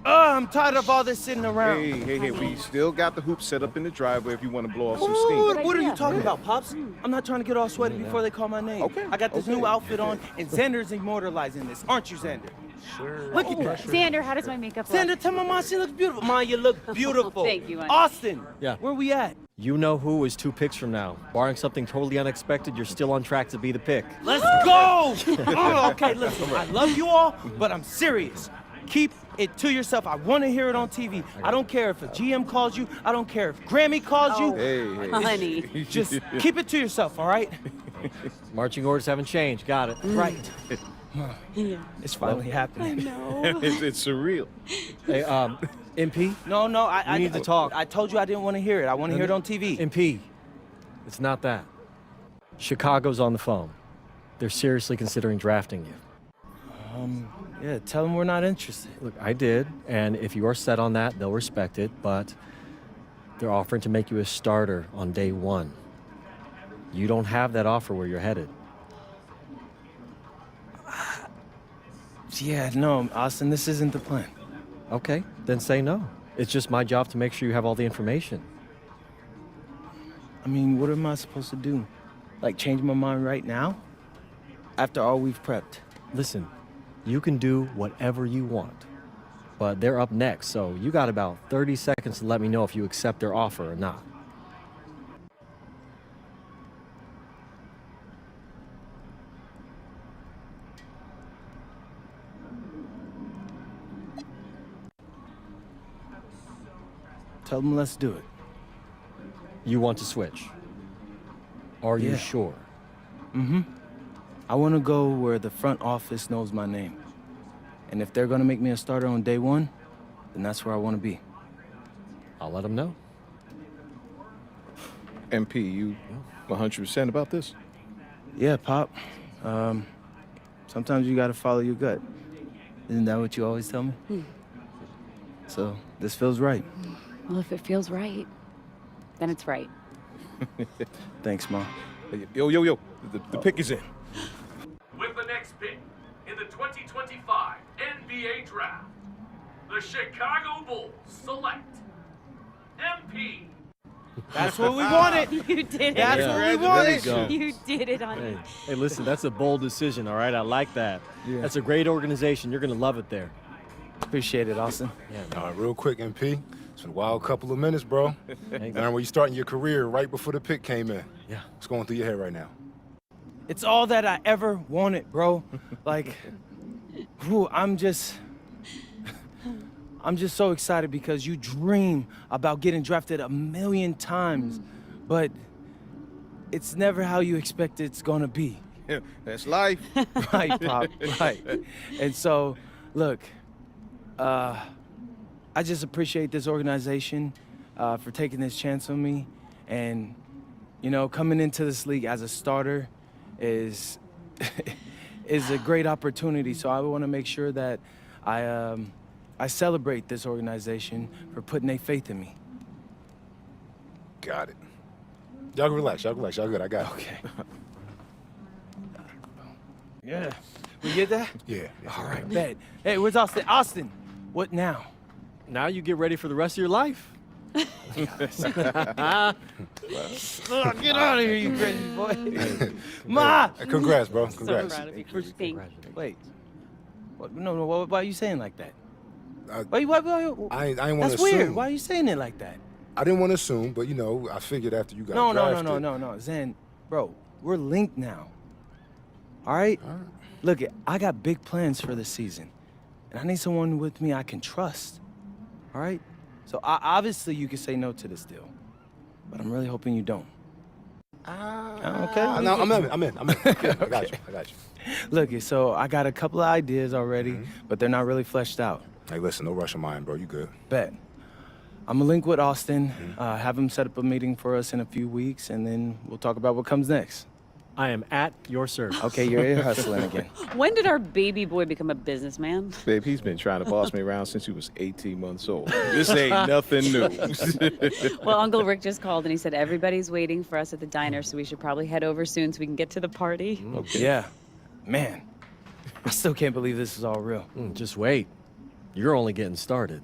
[SPEAKER 2] I'm tired of all this sitting around.
[SPEAKER 14] Hey, we still got the hoop set up in the driveway if you want to blow off some
[SPEAKER 2] Ooh,
[SPEAKER 14] steam.
[SPEAKER 2] what are you talking about, Pops? I'm not trying to get all sweaty before they call my name.
[SPEAKER 14] Okay.
[SPEAKER 2] I got this new outfit on, and Xander's immortalizing this. Aren't you, Xander?
[SPEAKER 14] Sure.
[SPEAKER 2] Look at that.
[SPEAKER 12] Xander, how does my makeup look?
[SPEAKER 2] Xander, tell my mom she looks beautiful. Mom, you look beautiful.
[SPEAKER 12] Thank you, honey.
[SPEAKER 2] Austin.
[SPEAKER 1] Yeah.
[SPEAKER 2] Where we at?
[SPEAKER 1] You know who is 2 picks from now. Barring something totally unexpected, you're still on track to be the pick.
[SPEAKER 2] Let's go! Oh, okay, listen, I love you all, but I'm serious. Keep it to yourself. I want to hear it on TV. I don't care if a GM calls you. I don't care if Grammy calls you.
[SPEAKER 14] Hey.
[SPEAKER 12] Honey.
[SPEAKER 2] Just keep it to yourself, all right?
[SPEAKER 1] Marching orders haven't changed. Got it.
[SPEAKER 2] Right.
[SPEAKER 12] Yeah.
[SPEAKER 2] It's finally happening.
[SPEAKER 12] No.
[SPEAKER 14] it's surreal.
[SPEAKER 1] Hey, MP?
[SPEAKER 2] No, I
[SPEAKER 1] need to talk.
[SPEAKER 2] I told you I didn't want to hear it. I want to hear it on TV.
[SPEAKER 1] MP, it's not that. Chicago's on the phone. They're seriously considering drafting you.
[SPEAKER 2] Yeah, tell them we're not interested.
[SPEAKER 1] Look, I did, and if you are set on that, they'll respect it, but they're offering to make you a starter on day 1. You don't have that offer where you're headed.
[SPEAKER 2] Yeah, no, Austin, this isn't the plan.
[SPEAKER 1] Okay, then say no. It's just my job to make sure you have all the information.
[SPEAKER 2] I mean, what am I supposed to do? Like, change my mind right now? After all we've prepped?
[SPEAKER 1] Listen, you can do whatever you want, but they're up next, so you got about 30 seconds to let me know if you accept their offer or not.
[SPEAKER 2] Tell them let's do it.
[SPEAKER 1] You want to switch? Are you
[SPEAKER 2] Yeah.
[SPEAKER 1] sure?
[SPEAKER 2] Mm-hmm. I want to go where the front office knows my name. And if they're going to make me a starter on day 1, then that's where I want to be.
[SPEAKER 1] I'll let them know.
[SPEAKER 14] MP, you 100% about this?
[SPEAKER 2] Yeah, Pop. Sometimes you got to follow your gut. Isn't that what you always tell me? So this feels right.
[SPEAKER 12] Well, if it feels right. then it's right.
[SPEAKER 2] Thanks, Mom.
[SPEAKER 15] Yo. The pick is in.
[SPEAKER 18] With the next pick in the 2025 NBA Draft, the Chicago Bulls select MP.
[SPEAKER 10] That's what we wanted.
[SPEAKER 12] You did it.
[SPEAKER 10] That's what we wanted.
[SPEAKER 1] Go.
[SPEAKER 12] You did it, honey.
[SPEAKER 1] Hey, listen, that's a bold decision, all right? I like that. Yeah. That's a great organization. You're going to love it there.
[SPEAKER 2] Appreciate it, Austin.
[SPEAKER 13] Yeah. Real quick, MP. It's been a wild couple of minutes, bro. And when you starting your career right before the pick came in.
[SPEAKER 1] Yeah.
[SPEAKER 13] What's going through your head right now?
[SPEAKER 2] It's all that I ever wanted, bro. Like, I'm just so excited because you dream about getting drafted 1,000,000 times, but it's never how you expect it's gonna be.
[SPEAKER 14] Yeah, that's life.
[SPEAKER 2] Right, Pop, right. And so, look, I just appreciate this organization for taking this chance on me. And, you know, coming into this league as a starter is a great opportunity. So I want to make sure that I celebrate this organization for putting their faith in me.
[SPEAKER 13] Got it. Y'all can relax. Y'all good. I got it.
[SPEAKER 2] Okay. Yeah. We get that?
[SPEAKER 13] Yeah.
[SPEAKER 2] All right, bet. Hey, where's Austin? Austin, what now?
[SPEAKER 1] Now you get ready for the rest of your life.
[SPEAKER 2] Get out of here, you crazy boy. Ma!
[SPEAKER 13] Congrats, bro. Congrats.
[SPEAKER 2] Wait. What, no, why are you saying like that? Why,
[SPEAKER 13] I ain't want to assume.
[SPEAKER 2] That's weird. Why are you saying it like that?
[SPEAKER 13] I didn't want to assume, but, you know, I figured after you got drafted.
[SPEAKER 2] No. Zen, bro, we're linked now. All right? Look, I got big plans for this season, and I need someone with me I can trust. All right? So obviously you can say no to this deal, but I'm really hoping you don't. Okay?
[SPEAKER 13] No, I'm in. I got you.
[SPEAKER 2] Look, so I got a couple of ideas already, but they're not really fleshed out.
[SPEAKER 13] Hey, listen, no rush of mine, bro. You good.
[SPEAKER 2] Bet. I'm gonna link with Austin, have him set up a meeting for us in a few weeks, and then we'll talk about what comes next.
[SPEAKER 1] I am at your service.
[SPEAKER 2] Okay, you're hustling again.
[SPEAKER 12] When did our baby boy become a businessman?
[SPEAKER 14] Babe, he's been trying to boss me around since he was 18 months old. This ain't nothing new.
[SPEAKER 12] Well, Uncle Rick just called and he said everybody's waiting for us at the diner, so we should probably head over soon so we can get to the party.
[SPEAKER 2] Okay. Yeah. Man, I still can't believe this is all real.
[SPEAKER 1] Just wait. You're only getting started.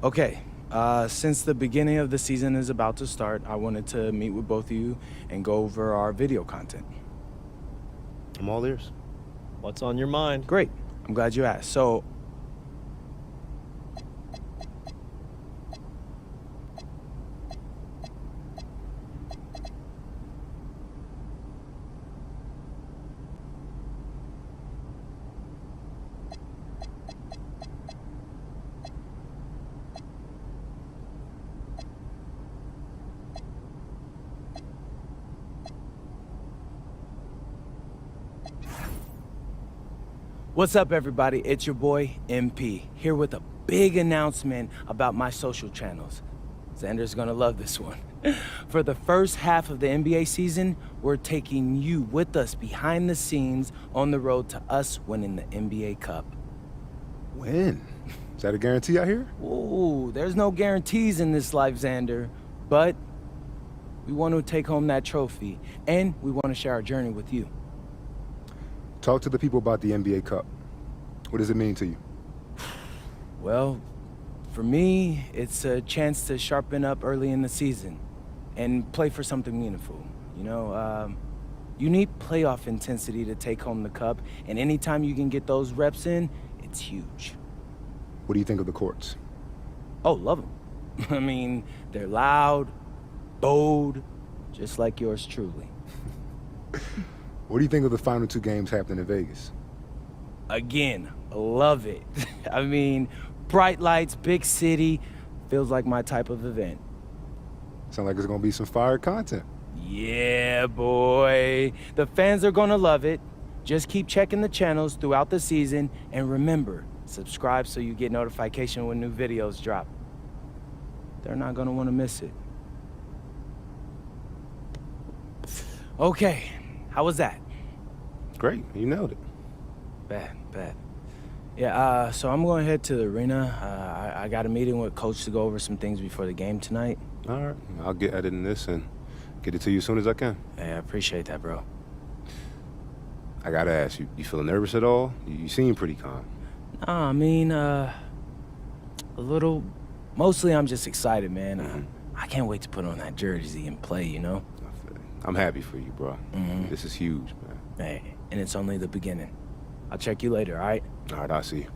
[SPEAKER 2] Okay, since the beginning of the season is about to start, I wanted to meet with both of you and go over our video content.
[SPEAKER 1] I'm all ears. What's on your mind?
[SPEAKER 2] Great. I'm glad you asked. So, what's up, everybody? It's your boy, MP, here with a big announcement about my social channels. Xander's gonna love this one. For the first half of the NBA season, we're taking you with us behind the scenes on the road to us winning the NBA Cup.
[SPEAKER 13] When? Is that a guarantee out here?
[SPEAKER 2] Ooh, there's no guarantees in this life, Xander, but we want to take home that trophy, and we want to share our journey with you.
[SPEAKER 13] Talk to the people about the NBA Cup. What does it mean to you?
[SPEAKER 2] Well, for me, it's a chance to sharpen up early in the season and play for something meaningful. You know, you need playoff intensity to take home the cup, and anytime you can get those reps in, it's huge.
[SPEAKER 13] What do you think of the courts?
[SPEAKER 2] Oh, love them. I mean, they're loud, bold, just like yours truly.
[SPEAKER 13] What do you think of the final two games happening in Vegas?
[SPEAKER 2] Again, love it. I mean, bright lights, big city, feels like my type of event.
[SPEAKER 13] Sounds like it's gonna be some fire content.
[SPEAKER 2] Yeah, boy. The fans are gonna love it. Just keep checking the channels throughout the season, and remember, subscribe so you get notification when new videos drop. They're not gonna want to miss it. Okay, how was that?
[SPEAKER 19] Great, you nailed it.
[SPEAKER 2] Bad. Yeah, so I'm going to head to the arena. I got a meeting with Coach to go over some things before the game tonight.
[SPEAKER 19] All right, I'll get editing this and get it to you as soon as I can.
[SPEAKER 2] Hey, I appreciate that, bro.
[SPEAKER 19] I gotta ask, you feeling nervous at all? You seem pretty calm.
[SPEAKER 2] Nah, I mean, a little. Mostly I'm just excited, man. I can't wait to put on that jersey and play, you know?
[SPEAKER 19] I'm happy for you, bro. This is huge, man.
[SPEAKER 2] Hey, and it's only the beginning. I'll check you later, all right?
[SPEAKER 19] All right, I'll see you.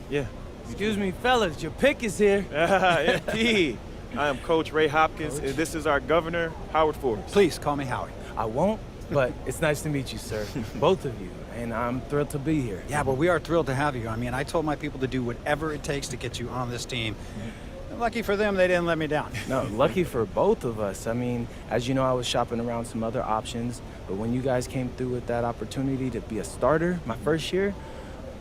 [SPEAKER 15] Yeah.
[SPEAKER 2] Excuse me, fellas, your pick is here.
[SPEAKER 15] MP. I am Coach Ray Hopkins, and this is our governor, Howard Forbes.
[SPEAKER 20] Please call me Howie.
[SPEAKER 2] I won't, but it's nice to meet you, sir. Both of you, and I'm thrilled to be here.
[SPEAKER 20] Yeah, well, we are thrilled to have you. I mean, I told my people to do whatever it takes to get you on this team. Lucky for them, they didn't let me down.
[SPEAKER 2] No, lucky for both of us. I mean, as you know, I was shopping around some other options, but when you guys came through with that opportunity to be a starter my first year,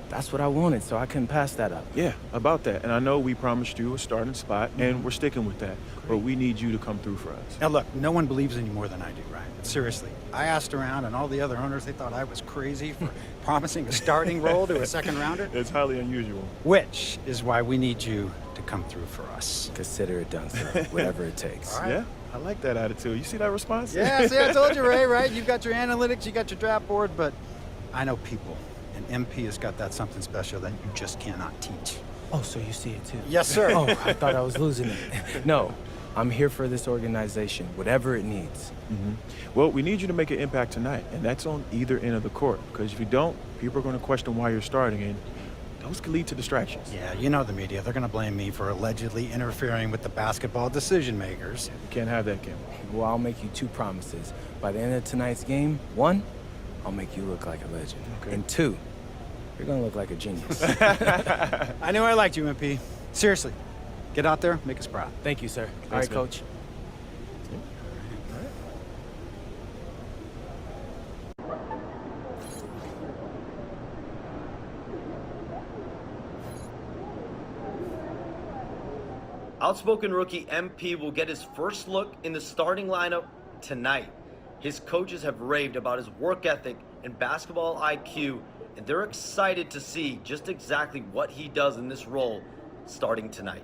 [SPEAKER 2] that's what I wanted, so I couldn't pass that up.
[SPEAKER 15] Yeah, about that. And I know we promised you a starting spot, and we're sticking with that. But we need you to come through for us.
[SPEAKER 20] Now, look, no one believes in you more than I do, right? Seriously. I asked around, and all the other owners, they thought I was crazy for promising a starting role to a second rounder.
[SPEAKER 15] It's highly unusual.
[SPEAKER 20] Which is why we need you to come through for us.
[SPEAKER 2] Consider it done, sir. Whatever it takes.
[SPEAKER 20] All right.
[SPEAKER 15] Yeah, I like that attitude. You see that response?
[SPEAKER 20] Yeah, see, I told you, Ray, right? You've got your analytics, you got your draft board, but I know people. And MP has got that something special that you just cannot teach.
[SPEAKER 2] Oh, so you see it too?
[SPEAKER 20] Yes, sir.
[SPEAKER 2] Oh, I thought I was losing it. No, I'm here for this organization, whatever it needs.
[SPEAKER 15] Well, we need you to make an impact tonight, and that's on either end of the court. Because if you don't, people are going to question why you're starting, and those can lead to distractions.
[SPEAKER 20] Yeah, you know the media. They're going to blame me for allegedly interfering with the basketball decision makers.
[SPEAKER 15] You can't have that, Kim.
[SPEAKER 2] Well, I'll make you 2 promises. By the end of tonight's game, 1, I'll make you look like a legend.
[SPEAKER 15] Okay.
[SPEAKER 2] And 2, you're gonna look like a genius.
[SPEAKER 20] I knew I liked you, MP. Seriously, get out there, make us proud.
[SPEAKER 2] Thank you, sir. All
[SPEAKER 15] Thanks,
[SPEAKER 2] right,
[SPEAKER 15] man.
[SPEAKER 2] Coach.
[SPEAKER 17] Outspoken rookie MP will get his first look in the starting lineup tonight. His coaches have raved about his work ethic and basketball IQ, and they're excited to see just exactly what he does in this role starting tonight.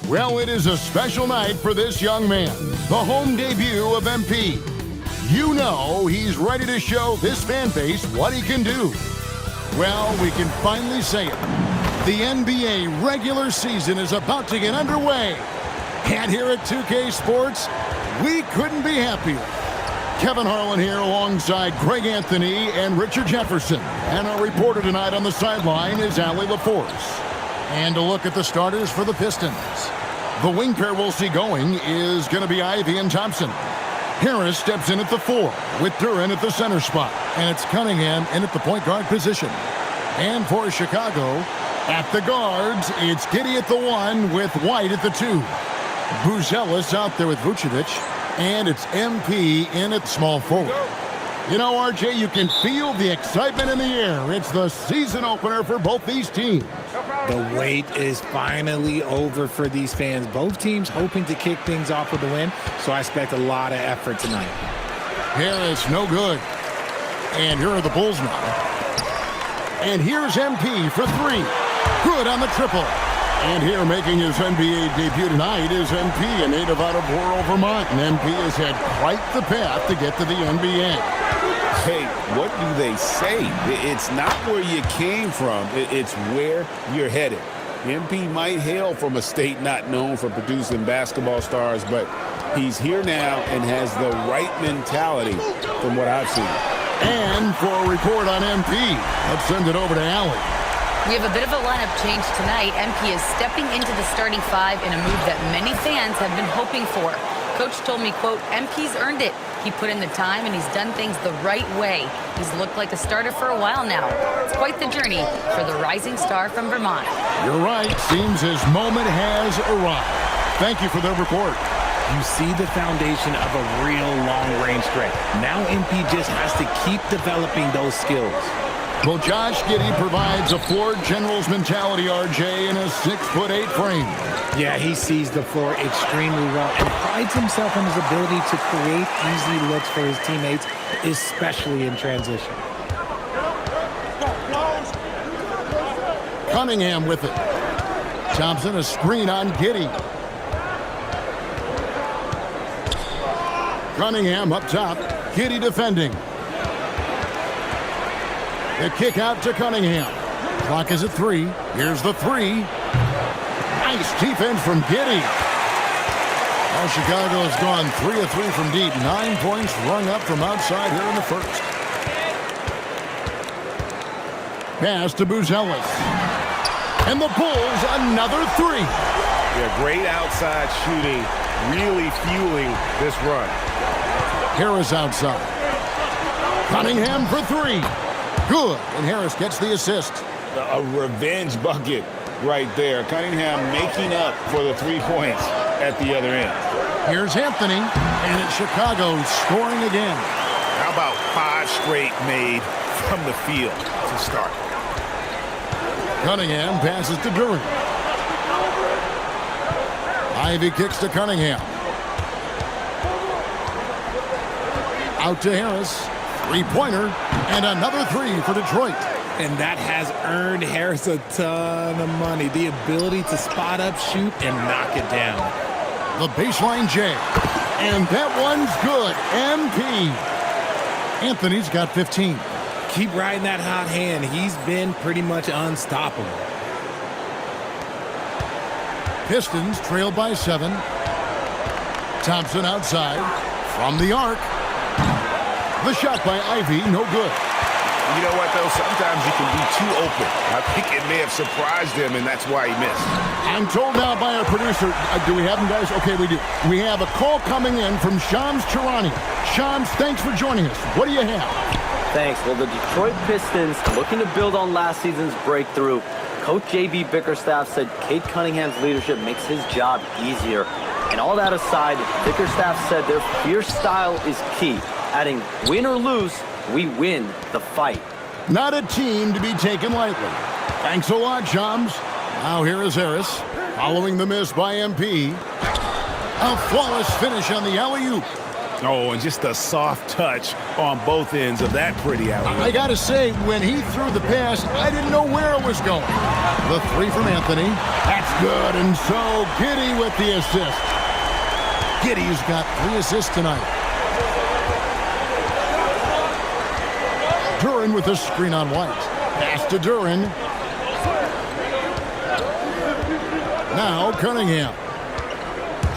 [SPEAKER 21] Well, it is a special night for this young man, the home debut of MP. You know he's ready to show this fan base what he can do. Well, we can finally say it. The NBA regular season is about to get underway. And here at 2K Sports, we couldn't be happier. Kevin Harlan here alongside Greg Anthony and Richard Jefferson. And our reporter tonight on the sideline is Allie LaForce. And a look at the starters for the Pistons. The wing pair we'll see going is going to be Ivy and Thompson. Harris steps in at the 4 with Duran at the center spot. And it's Cunningham in at the point guard position. And for Chicago, at the guards, it's Giddey at the 1 with White at the 2. Buzelis out there with Vucevic. And it's MP in at small forward. You know, RJ, you can feel the excitement in the air. It's the season opener for both these teams.
[SPEAKER 22] The wait is finally over for these fans. Both teams hoping to kick things off with a win, so I expect a lot of effort tonight.
[SPEAKER 21] Harris, no good. And here are the Bulls now. And here's MP for 3. Good on the triple. And here making his NBA debut tonight is MP, a native out of Laurel, Vermont. And MP has had quite the path to get to the NBA.
[SPEAKER 14] Hey, what do they say? It's not where you came from. It's where you're headed. MP might hail from a state not known for producing basketball stars, but he's here now and has the right mentality from what I've seen.
[SPEAKER 21] And for a report on MP, let's send it over to Allie.
[SPEAKER 23] We have a bit of a lineup change tonight. MP is stepping into the starting 5 in a move that many fans have been hoping for. Coach told me, quote, MP's earned it. He put in the time and he's done things the right way. He's looked like a starter for a while now. It's quite the journey for the rising star from Vermont.
[SPEAKER 21] You're right. Seems his moment has arrived. Thank you for the report.
[SPEAKER 22] You see the foundation of a real long-range threat. Now MP just has to keep developing those skills.
[SPEAKER 21] Well, Josh Giddey provides a floor general's mentality, RJ, in a 6'8" frame.
[SPEAKER 22] Yeah, he sees the floor extremely well and prides himself on his ability to create easy looks for his teammates, especially in transition.
[SPEAKER 21] Cunningham with it. Thompson a screen on Giddey. Cunningham up top. Giddey defending. The kick out to Cunningham. Clock is at 3. Here's the 3. Nice defense from Giddey. Well, Chicago has gone 3 of 3 from deep. 9 points rung up from outside here in the first. Pass to Buzelis. And the Bulls another 3.
[SPEAKER 6] Yeah, great outside shooting, really fueling this run.
[SPEAKER 21] Harris outside. Cunningham for 3. Good. And Harris gets the assist.
[SPEAKER 14] A revenge bucket right there. Cunningham making up for the 3 points at the other end.
[SPEAKER 21] Here's Anthony, and it's Chicago scoring again.
[SPEAKER 6] How about 5 straight made from the field to start?
[SPEAKER 21] Cunningham passes to Duran. Ivy kicks to Cunningham. Out to Harris. 3-pointer, and another 3 for Detroit.
[SPEAKER 22] And that has earned Harris a ton of money. The ability to spot up, shoot, and knock it down.
[SPEAKER 21] The baseline J. And that one's good. MP. Anthony's got 15.
[SPEAKER 22] Keep riding that hot hand. He's been pretty much unstoppable.
[SPEAKER 21] Pistons trail by 7. Thompson outside. From the arc. The shot by Ivy, no good.
[SPEAKER 6] You know what, though? Sometimes you can be too open. I think it may have surprised him, and that's why he missed.
[SPEAKER 21] I'm told now by our producer, do we have him, guys? Okay, we do. We have a call coming in from Shams Charania. Shams, thanks for joining us. What do you have?
[SPEAKER 7] Thanks. Well, the Detroit Pistons, looking to build on last season's breakthrough. Coach J.B. Bickerstaff said Cade Cunningham's leadership makes his job easier. And all that aside, Bickerstaff said their fierce style is key, adding, win or lose, we win the fight.
[SPEAKER 21] Not a team to be taken lightly. Thanks a lot, Shams. Now here is Harris, following the miss by MP. A flawless finish on the alley-oop.
[SPEAKER 6] Oh, and just a soft touch on both ends of that pretty alley-oop.
[SPEAKER 21] I gotta say, when he threw the pass, I didn't know where it was going. The 3 from Anthony. That's good, and so Giddey with the assist. Giddey's got 3 assists tonight. Duran with a screen on White. Pass to Duran. Now Cunningham.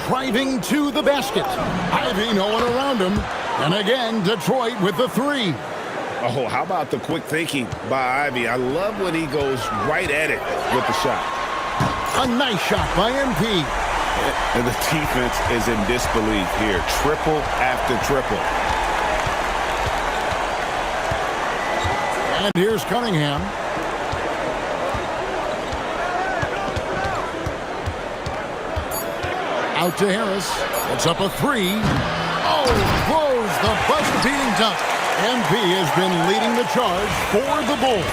[SPEAKER 21] Driving to the basket. Ivy, no one around him. And again, Detroit with the 3.
[SPEAKER 6] Oh, how about the quick thinking by Ivy? I love when he goes right at it with the shot.
[SPEAKER 21] A nice shot by MP.
[SPEAKER 6] And the defense is in disbelief here. Triple after triple.
[SPEAKER 21] And here's Cunningham. Out to Harris. It's up a 3. Oh, throws the buzzer-beating dunk. MP has been leading the charge for the Bulls.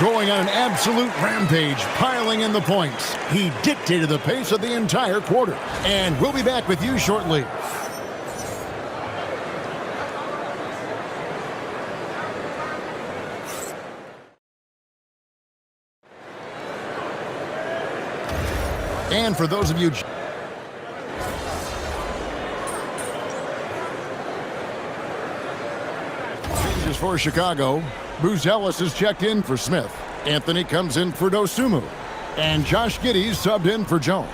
[SPEAKER 21] Going on an absolute rampage, piling in the points. He dictated the pace of the entire quarter. And we'll be back with you shortly. And for those of you changes for Chicago, Buzelis is checked in for Smith. Anthony comes in for Dosunmu. And Josh Giddey subbed in for Jones.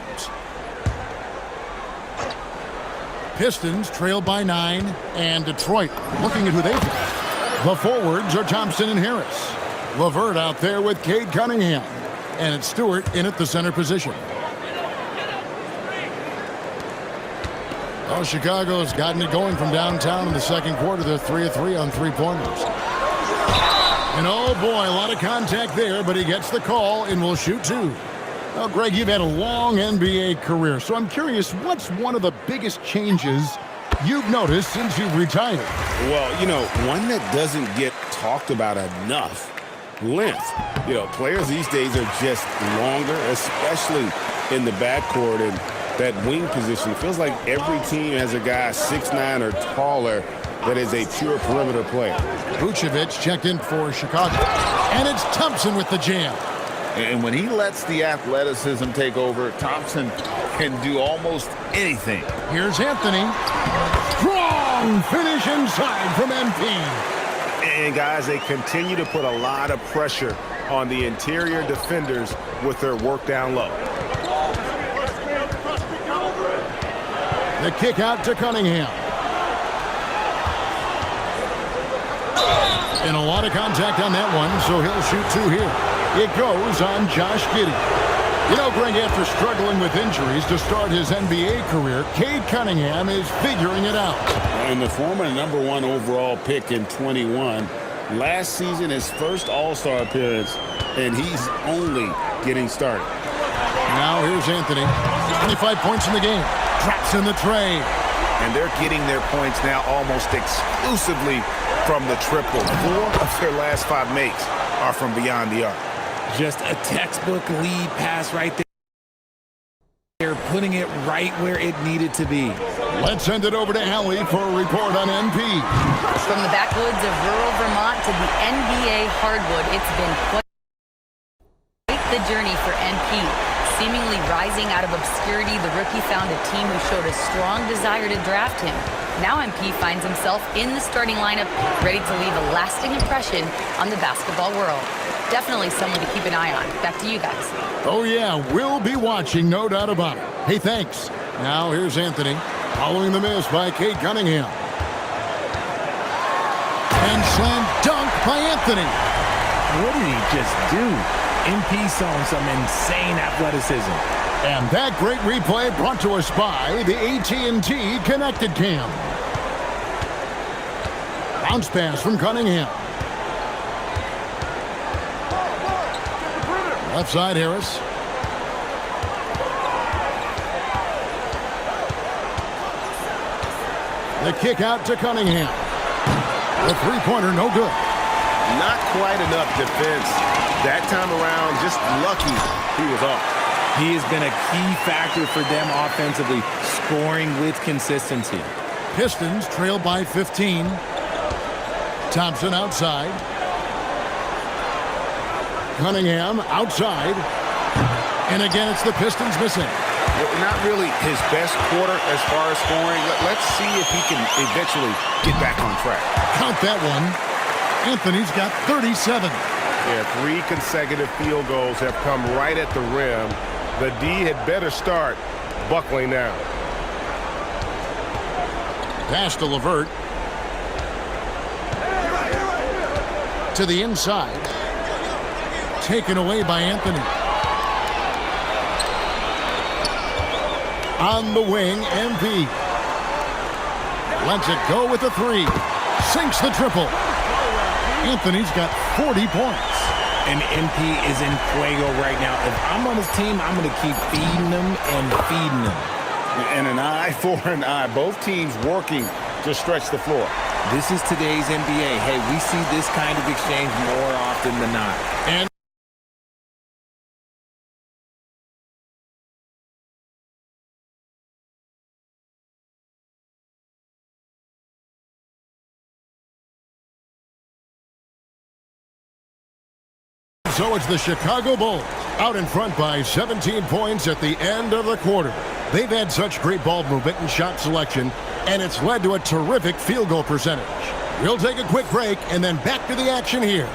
[SPEAKER 21] Pistons trail by 9, and Detroit looking at who they've got. The forwards are Thompson and Harris. LeVert out there with Cade Cunningham. And it's Stewart in at the center position. Well, Chicago's gotten it going from downtown in the second quarter. They're 3 of 3 on 3-pointers. And oh boy, a lot of contact there, but he gets the call and will shoot 2. Well, Greg, you've had a long NBA career, so I'm curious, what's one of the biggest changes you've noticed since you've retired?
[SPEAKER 14] Well, you know, one that doesn't get talked about enough, length. You know, players these days are just longer, especially in the backcourt, and that wing position. It feels like every team has a guy 6'9" or taller that is a pure perimeter player.
[SPEAKER 21] Vucevic checked in for Chicago, and it's Thompson with the jam.
[SPEAKER 10] And when he lets the athleticism take over, Thompson can do almost anything.
[SPEAKER 21] Here's Anthony. Strong finish inside from MP.
[SPEAKER 5] And guys, they continue to put a lot of pressure on the interior defenders with their work down low.
[SPEAKER 21] The kick out to Cunningham. And a lot of contact on that one, so he'll shoot two here. It goes on Josh Giddey. You know, Greg, after struggling with injuries to start his NBA career, Cade Cunningham is figuring it out.
[SPEAKER 14] And the former #1 overall pick in 21. Last season, his first All-Star appearance, and he's only getting started.
[SPEAKER 21] Now here's Anthony. 25 points in the game. Drops in the tray.
[SPEAKER 5] And they're getting their points now almost exclusively from the triple. 4 of their last 5 makes are from beyond the arc.
[SPEAKER 2] Just a textbook lead pass right there. They're putting it right where it needed to be.
[SPEAKER 21] Let's send it over to Allie for a report on MP.
[SPEAKER 23] From the backwoods of rural Vermont to the NBA hardwood, it's been quite the journey for MP. Seemingly rising out of obscurity, the rookie found a team who showed a strong desire to draft him. Now MP finds himself in the starting lineup, ready to leave a lasting impression on the basketball world. Definitely someone to keep an eye on. Back to you guys.
[SPEAKER 21] Oh, yeah, we'll be watching, no doubt about it. Hey, thanks. Now here's Anthony, following the miss by Cade Cunningham. And slam dunk by Anthony.
[SPEAKER 2] What did he just do? MP showing some insane athleticism.
[SPEAKER 21] And that great replay brought to us by the AT&T Connected Cam. Bounce pass from Cunningham. Left side, Harris. The kick out to Cunningham. The three-pointer, no good.
[SPEAKER 5] Not quite enough defense. That time around, just lucky he was off.
[SPEAKER 2] He has been a key factor for them offensively, scoring with consistency.
[SPEAKER 21] Pistons trail by 15. Thompson outside. Cunningham outside. And again, it's the Pistons missing.
[SPEAKER 5] Not really his best quarter as far as scoring. Let's see if he can eventually get back on track.
[SPEAKER 21] Count that one. Anthony's got 37.
[SPEAKER 5] Yeah, 3 consecutive field goals have come right at the rim. The D had better start buckling down.
[SPEAKER 21] Pass to LeVert. To the inside. Taken away by Anthony. On the wing, MP. Lets it go with the 3. Sinks the triple. Anthony's got 40 points.
[SPEAKER 2] And MP is in fuego right now. If I'm on his team, I'm going to keep feeding him and feeding him.
[SPEAKER 5] And an eye for an eye. Both teams working to stretch the floor.
[SPEAKER 2] This is today's NBA. Hey, we see this kind of exchange more often than not.
[SPEAKER 21] And so it's the Chicago Bulls out in front by 17 points at the end of the quarter. They've had such great ball movement and shot selection, and it's led to a terrific field goal percentage. We'll take a quick break and then back to the action here.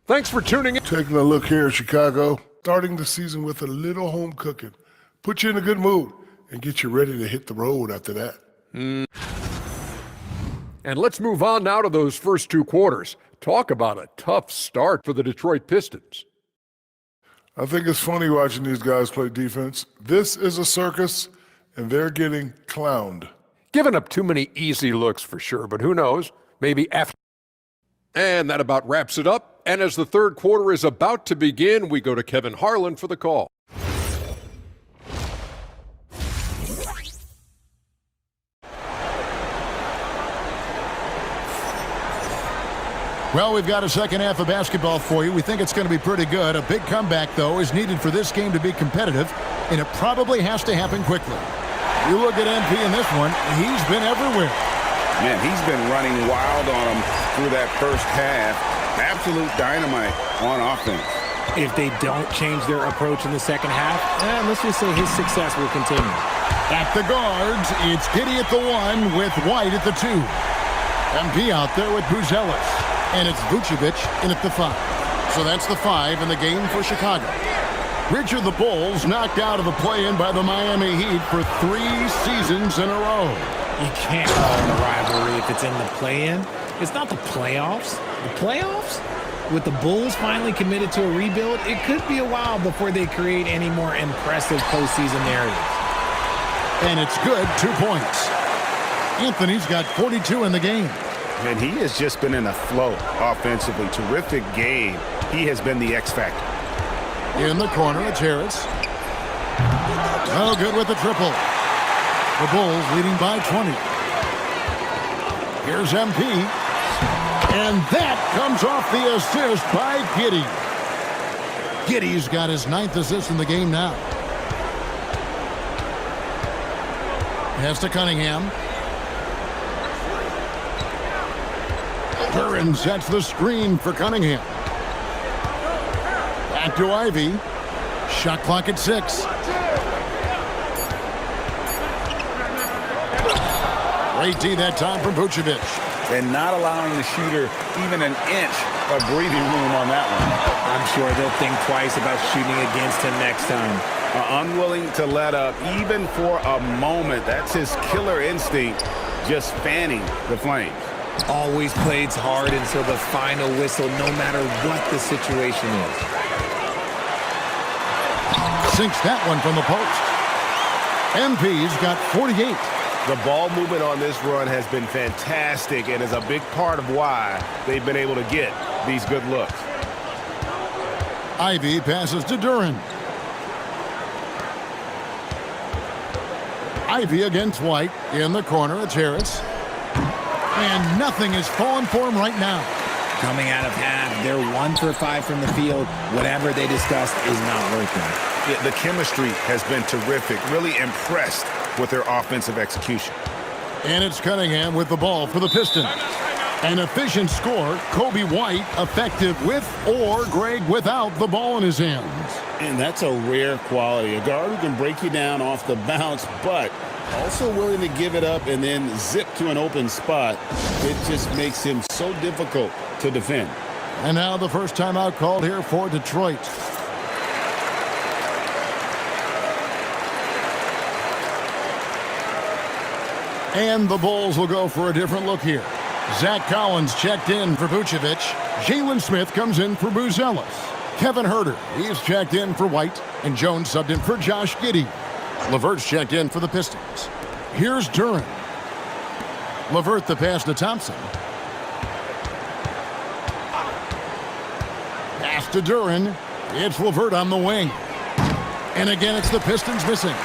[SPEAKER 8] Thanks for tuning in.
[SPEAKER 9] Taking a look here at Chicago, starting the season with a little home cooking. Put you in a good mood and get you ready to hit the road after that.
[SPEAKER 8] And let's move on now to those first 2 quarters. Talk about a tough start for the Detroit Pistons.
[SPEAKER 9] I think it's funny watching these guys play defense. This is a circus, and they're getting clowned.
[SPEAKER 8] Giving up too many easy looks for sure, but who knows? Maybe after. And that about wraps it up. And as the third quarter is about to begin, we go to Kevin Harlan for the call.
[SPEAKER 21] Well, we've got a second half of basketball for you. We think it's going to be pretty good. A big comeback, though, is needed for this game to be competitive, and it probably has to happen quickly. You look at MP in this one, he's been everywhere.
[SPEAKER 5] Man, he's been running wild on him through that first half. Absolute dynamite on offense.
[SPEAKER 22] If they don't change their approach in the second half, let's just say his success will continue.
[SPEAKER 21] At the guards, it's Giddey at the 1 with White at the 2. MP out there with Buzelis. And it's Vucevic in at the 5. So that's the 5 in the game for Chicago. Which of the Bulls knocked out of the play-in by the Miami Heat for 3 seasons in a row?
[SPEAKER 22] You can't call it a rivalry if it's in the play-in. It's not the playoffs. The playoffs? With the Bulls finally committed to a rebuild, it could be a while before they create any more impressive postseason narratives.
[SPEAKER 21] And it's good, 2 points. Anthony's got 42 in the game.
[SPEAKER 5] And he has just been in a flow offensively. Terrific game. He has been the X factor.
[SPEAKER 21] In the corner, it's Harris. Oh, good with the triple. The Bulls leading by 20. Here's MP. And that comes off the assist by Giddey. Giddey's got his 9th assist in the game now. Pass to Cunningham. Duran sets the screen for Cunningham. Back to Ivy. Shot clock at 6. Great D that time from Vucevic.
[SPEAKER 5] And not allowing the shooter even an inch of breathing room on that one.
[SPEAKER 22] I'm sure they'll think twice about shooting against him next time.
[SPEAKER 5] Unwilling to let up even for a moment. That's his killer instinct, just fanning the flames.
[SPEAKER 22] Always plays hard until the final whistle, no matter what the situation is.
[SPEAKER 21] Sinks that one from the post. MP's got 48.
[SPEAKER 5] The ball movement on this run has been fantastic and is a big part of why they've been able to get these good looks.
[SPEAKER 21] Ivy passes to Duran. Ivy against White. In the corner, it's Harris. And nothing is falling for him right now.
[SPEAKER 22] Coming out of half, they're 1 for 5 from the field. Whatever they discussed is not working.
[SPEAKER 5] Yeah, the chemistry has been terrific. Really impressed with their offensive execution.
[SPEAKER 21] And it's Cunningham with the ball for the Pistons. An efficient score. Kobe White effective with or Greg without the ball in his hands.
[SPEAKER 14] And that's a rare quality. A guard who can break you down off the bounce, but also willing to give it up and then zip to an open spot. It just makes him so difficult to defend.
[SPEAKER 21] And now the first timeout called here for Detroit. And the Bulls will go for a different look here. Zach Collins checked in for Vucevic. Jalen Smith comes in for Buzelis. Kevin Huerter, he's checked in for White. And Jones subbed in for Josh Giddey. LeVert's checked in for the Pistons. Here's Duran. LeVert the pass to Thompson. Pass to Duran. It's LeVert on the wing. And again, it's the Pistons missing.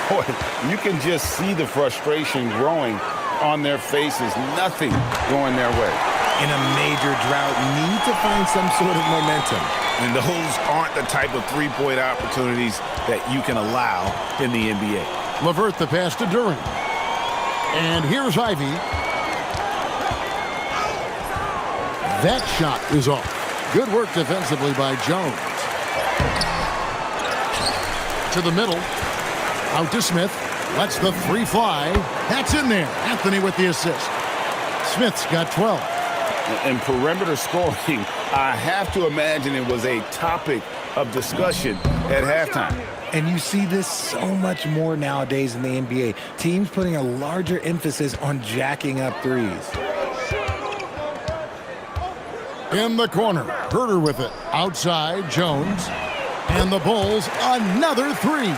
[SPEAKER 5] Boy, you can just see the frustration growing on their faces. Nothing going their way.
[SPEAKER 22] In a major drought, need to find some sort of momentum.
[SPEAKER 5] And those aren't the type of three-point opportunities that you can allow in the NBA.
[SPEAKER 21] LeVert the pass to Duran. And here's Ivy. That shot is off. Good work defensively by Jones. To the middle. Out to Smith. Lets the three fly. That's in there. Anthony with the assist. Smith's got 12.
[SPEAKER 5] And perimeter scoring, I have to imagine it was a topic of discussion at halftime.
[SPEAKER 22] And you see this so much more nowadays in the NBA. Teams putting a larger emphasis on jacking up threes.
[SPEAKER 21] In the corner, Huerter with it. Outside, Jones. And the Bulls, another three.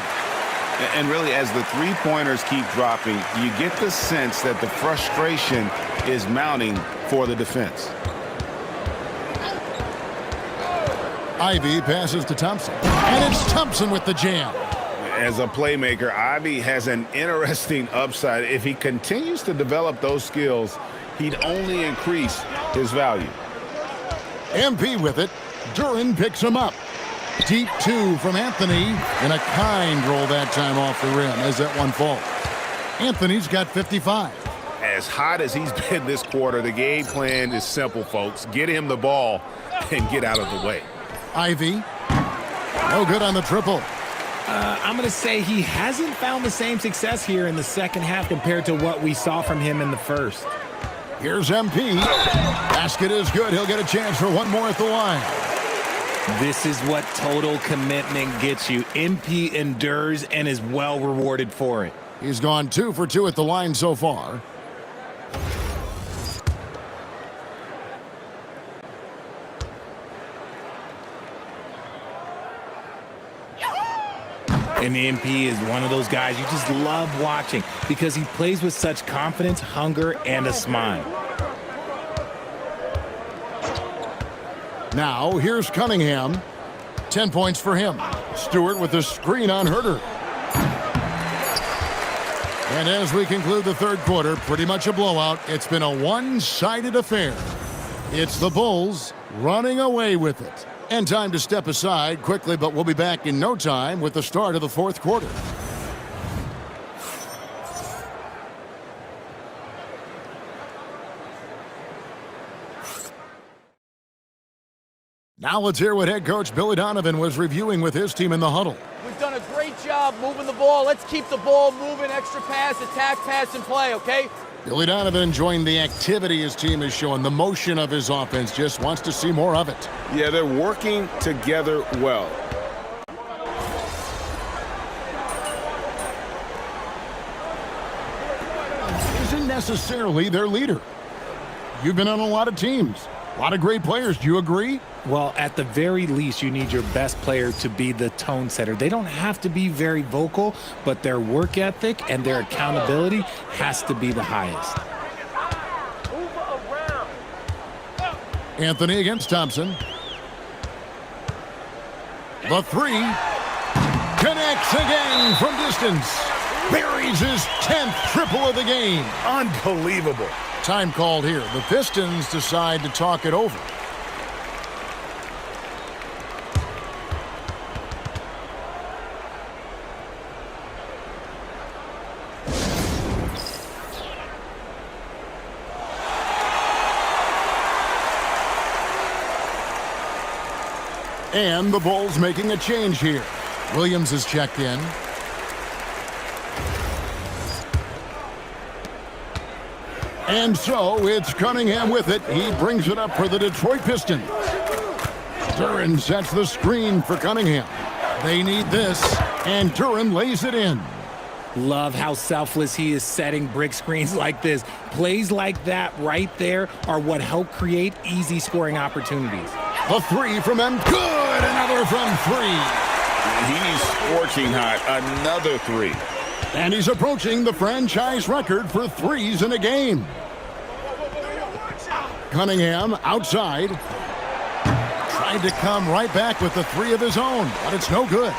[SPEAKER 5] And really, as the three-pointers keep dropping, you get the sense that the frustration is mounting for the defense.
[SPEAKER 21] Ivy passes to Thompson. And it's Thompson with the jam.
[SPEAKER 5] As a playmaker, Ivy has an interesting upside. If he continues to develop those skills, he'd only increase his value.
[SPEAKER 21] MP with it. Duren picks him up. Deep two from Anthony. And a kind roll that time off the rim as that one falls. Anthony's got 55.
[SPEAKER 5] As hot as he's been this quarter, the game plan is simple, folks. Get him the ball and get out of the way.
[SPEAKER 21] Ivy. No good on the triple.
[SPEAKER 22] I'm going to say he hasn't found the same success here in the second half compared to what we saw from him in the first.
[SPEAKER 21] Here's MP. Basket is good. He'll get a chance for one more at the line.
[SPEAKER 22] This is what total commitment gets you. MP endures and is well rewarded for it.
[SPEAKER 21] He's gone 2 for 2 at the line so far.
[SPEAKER 22] And MP is one of those guys you just love watching because he plays with such confidence, hunger, and a smile.
[SPEAKER 21] Now, here's Cunningham. 10 points for him. Stewart with the screen on Herter. And as we conclude the third quarter, pretty much a blowout. It's been a one-sided affair. It's the Bulls running away with it. And time to step aside quickly, but we'll be back in no time with the start of the fourth quarter. Now let's hear what head coach Billy Donovan was reviewing with his team in the huddle.
[SPEAKER 3] We've done a great job moving the ball. Let's keep the ball moving, extra pass, attack, pass, and play, okay?
[SPEAKER 21] Billy Donovan enjoying the activity his team is showing, the motion of his offense, just wants to see more of it.
[SPEAKER 5] Yeah, they're working together well.
[SPEAKER 21] Isn't necessarily their leader. You've been on a lot of teams, a lot of great players. Do you agree?
[SPEAKER 22] Well, at the very least, you need your best player to be the tone setter. They don't have to be very vocal, but their work ethic and their accountability has to be the highest.
[SPEAKER 21] Anthony against Thompson. The three. Connects again from distance. Buries his 10th triple of the game.
[SPEAKER 5] Unbelievable.
[SPEAKER 21] Time called here. The Pistons decide to talk it over. And the Bulls making a change here. Williams is checked in. And so it's Cunningham with it. He brings it up for the Detroit Pistons. Duren sets the screen for Cunningham. They need this, and Duren lays it in.
[SPEAKER 22] Love how selfless he is setting brick screens like this. Plays like that right there are what help create easy scoring opportunities.
[SPEAKER 21] The three from him. Good! Another from three.
[SPEAKER 5] He's scorching hot. Another three.
[SPEAKER 21] And he's approaching the franchise record for threes in a game. Cunningham outside. Tried to come right back with the three of his own, but it's no good.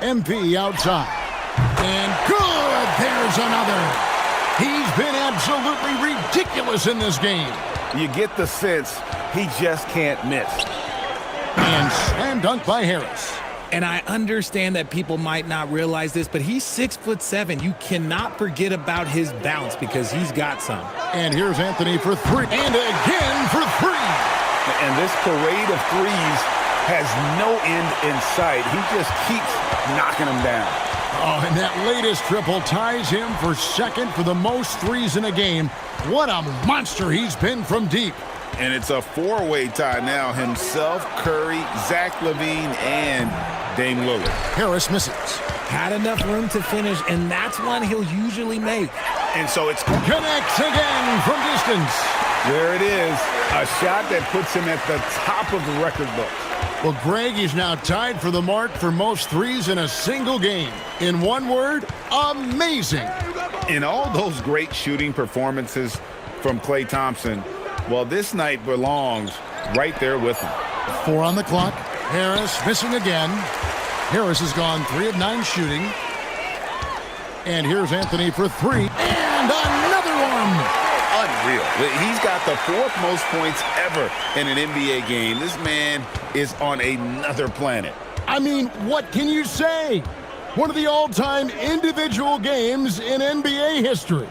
[SPEAKER 21] MP outside. And good! There's another. He's been absolutely ridiculous in this game.
[SPEAKER 5] You get the sense he just can't miss.
[SPEAKER 21] And slam dunk by Harris.
[SPEAKER 22] And I understand that people might not realize this, but he's 6'7". You cannot forget about his bounce because he's got some.
[SPEAKER 21] And here's Anthony for three. And again for three.
[SPEAKER 5] And this parade of threes has no end in sight. He just keeps knocking them down.
[SPEAKER 21] Oh, and that latest triple ties him for second for the most threes in a game. What a monster he's been from deep.
[SPEAKER 5] And it's a four-way tie now. Himself, Curry, Zach LaVine, and Dame Lillard.
[SPEAKER 21] Harris misses.
[SPEAKER 22] Had enough room to finish, and that's one he'll usually make.
[SPEAKER 5] And so it's...
[SPEAKER 21] Connects again from distance.
[SPEAKER 5] There it is, a shot that puts him at the top of the record book.
[SPEAKER 21] Well, Greg is now tied for the mark for most threes in a single game. In one word, amazing.
[SPEAKER 5] In all those great shooting performances from Klay Thompson, well, this night belongs right there with him.
[SPEAKER 21] 4 on the clock. Harris missing again. Harris has gone 3 of 9 shooting. And here's Anthony for 3. And another one.
[SPEAKER 5] Unreal. He's got the 4th most points ever in an NBA game. This man is on another planet.
[SPEAKER 21] I mean, what can you say? One of the all-time individual games in NBA history.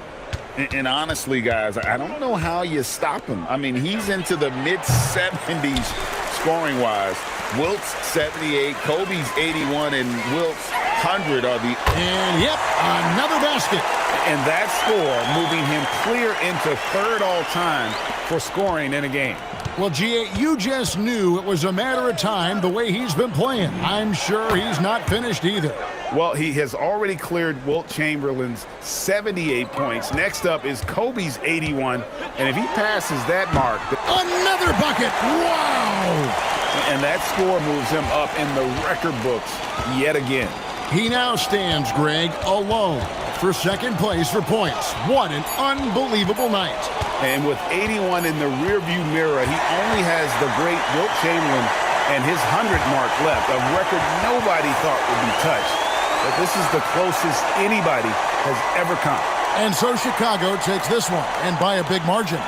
[SPEAKER 5] And honestly, guys, I don't know how you stop him. I mean, he's into the mid-70s scoring-wise. Wilt's 78, Kobe's 81, and Wilt's 100 are the...
[SPEAKER 21] And, yep, another basket.
[SPEAKER 5] And that score moving him clear into 3rd all-time for scoring in a game.
[SPEAKER 21] Well, G.A., you just knew it was a matter of time the way he's been playing. I'm sure he's not finished either.
[SPEAKER 5] Well, he has already cleared Wilt Chamberlain's 78 points. Next up is Kobe's 81. And if he passes that mark...
[SPEAKER 21] Another bucket! Wow!
[SPEAKER 5] And that score moves him up in the record books yet again.
[SPEAKER 21] He now stands, Greg, alone for 2nd place for points. What an unbelievable night.
[SPEAKER 5] And with 81 in the rearview mirror, he only has the great Wilt Chamberlain and his 100 mark left, a record nobody thought would be touched. But this is the closest anybody has ever come.
[SPEAKER 21] And so Chicago takes this one, and by a big margin.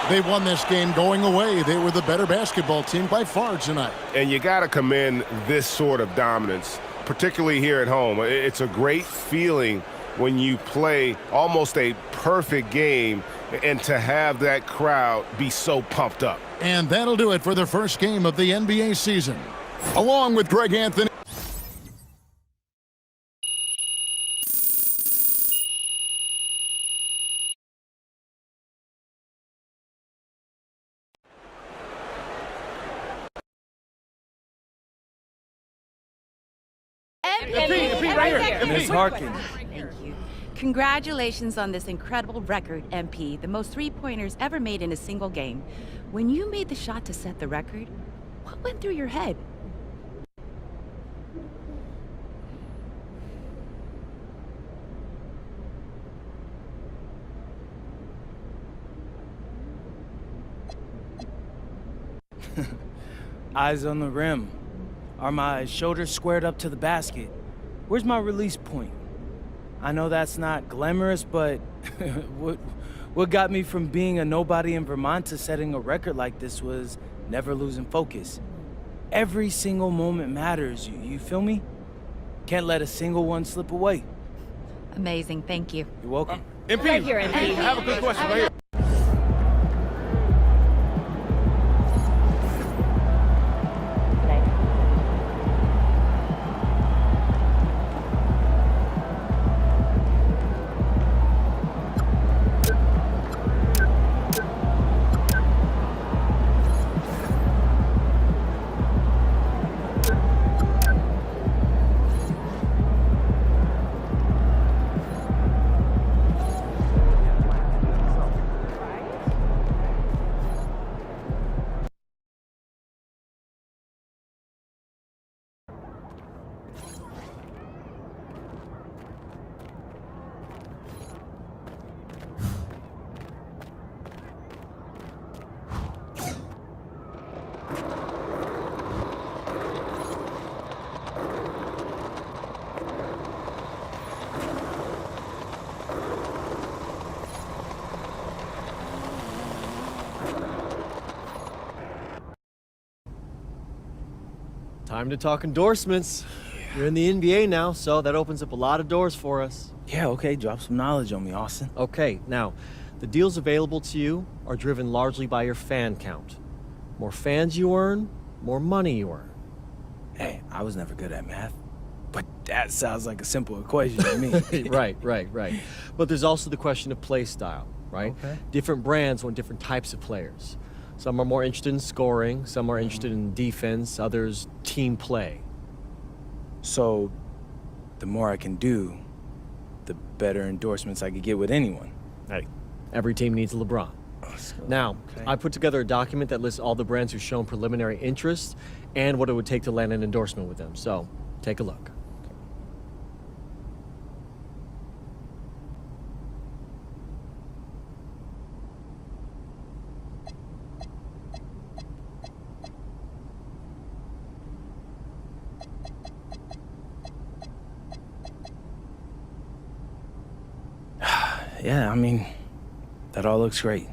[SPEAKER 21] They won this game going away. They were the better basketball team by far tonight.
[SPEAKER 9] And you got to commend this sort of dominance, particularly here at home. It's a great feeling when you play almost a perfect game and to have that crowd be so pumped up.
[SPEAKER 21] And that'll do it for the first game of the NBA season. Along with Greg Anthony.
[SPEAKER 4] Right here.
[SPEAKER 2] Ms. Harkin.
[SPEAKER 4] Thank you. Congratulations on this incredible record, MP. The most three-pointers ever made in a single game. When you made the shot to set the record, what went through your head?
[SPEAKER 2] Eyes on the rim. Are my shoulders squared up to the basket? Where's my release point? I know that's not glamorous, but what got me from being a nobody in Vermont to setting a record like this was never losing focus. Every single moment matters, you feel me? Can't let a single one slip away.
[SPEAKER 4] Amazing, thank you.
[SPEAKER 2] You're welcome.
[SPEAKER 4] MP, right here, MP.
[SPEAKER 6] I have a good question right here.
[SPEAKER 1] Time to talk endorsements. You're in the NBA now, so that opens up a lot of doors for us.
[SPEAKER 2] Yeah, okay, drop some knowledge on me, Austin.
[SPEAKER 1] Okay, now, the deals available to you are driven largely by your fan count. More fans you earn, more money you earn.
[SPEAKER 2] Hey, I was never good at math, but that sounds like a simple equation to me.
[SPEAKER 1] Right. But there's also the question of play style, right?
[SPEAKER 2] Okay.
[SPEAKER 1] Different brands want different types of players. Some are more interested in scoring, some are interested in defense, others team play.
[SPEAKER 2] So, the more I can do, the better endorsements I could get with anyone.
[SPEAKER 1] Hey, every team needs a LeBron. Now,
[SPEAKER 2] Okay.
[SPEAKER 1] I put together a document that lists all the brands who've shown preliminary interest and what it would take to land an endorsement with them. So, take a look.
[SPEAKER 2] Yeah, I mean, that all looks great.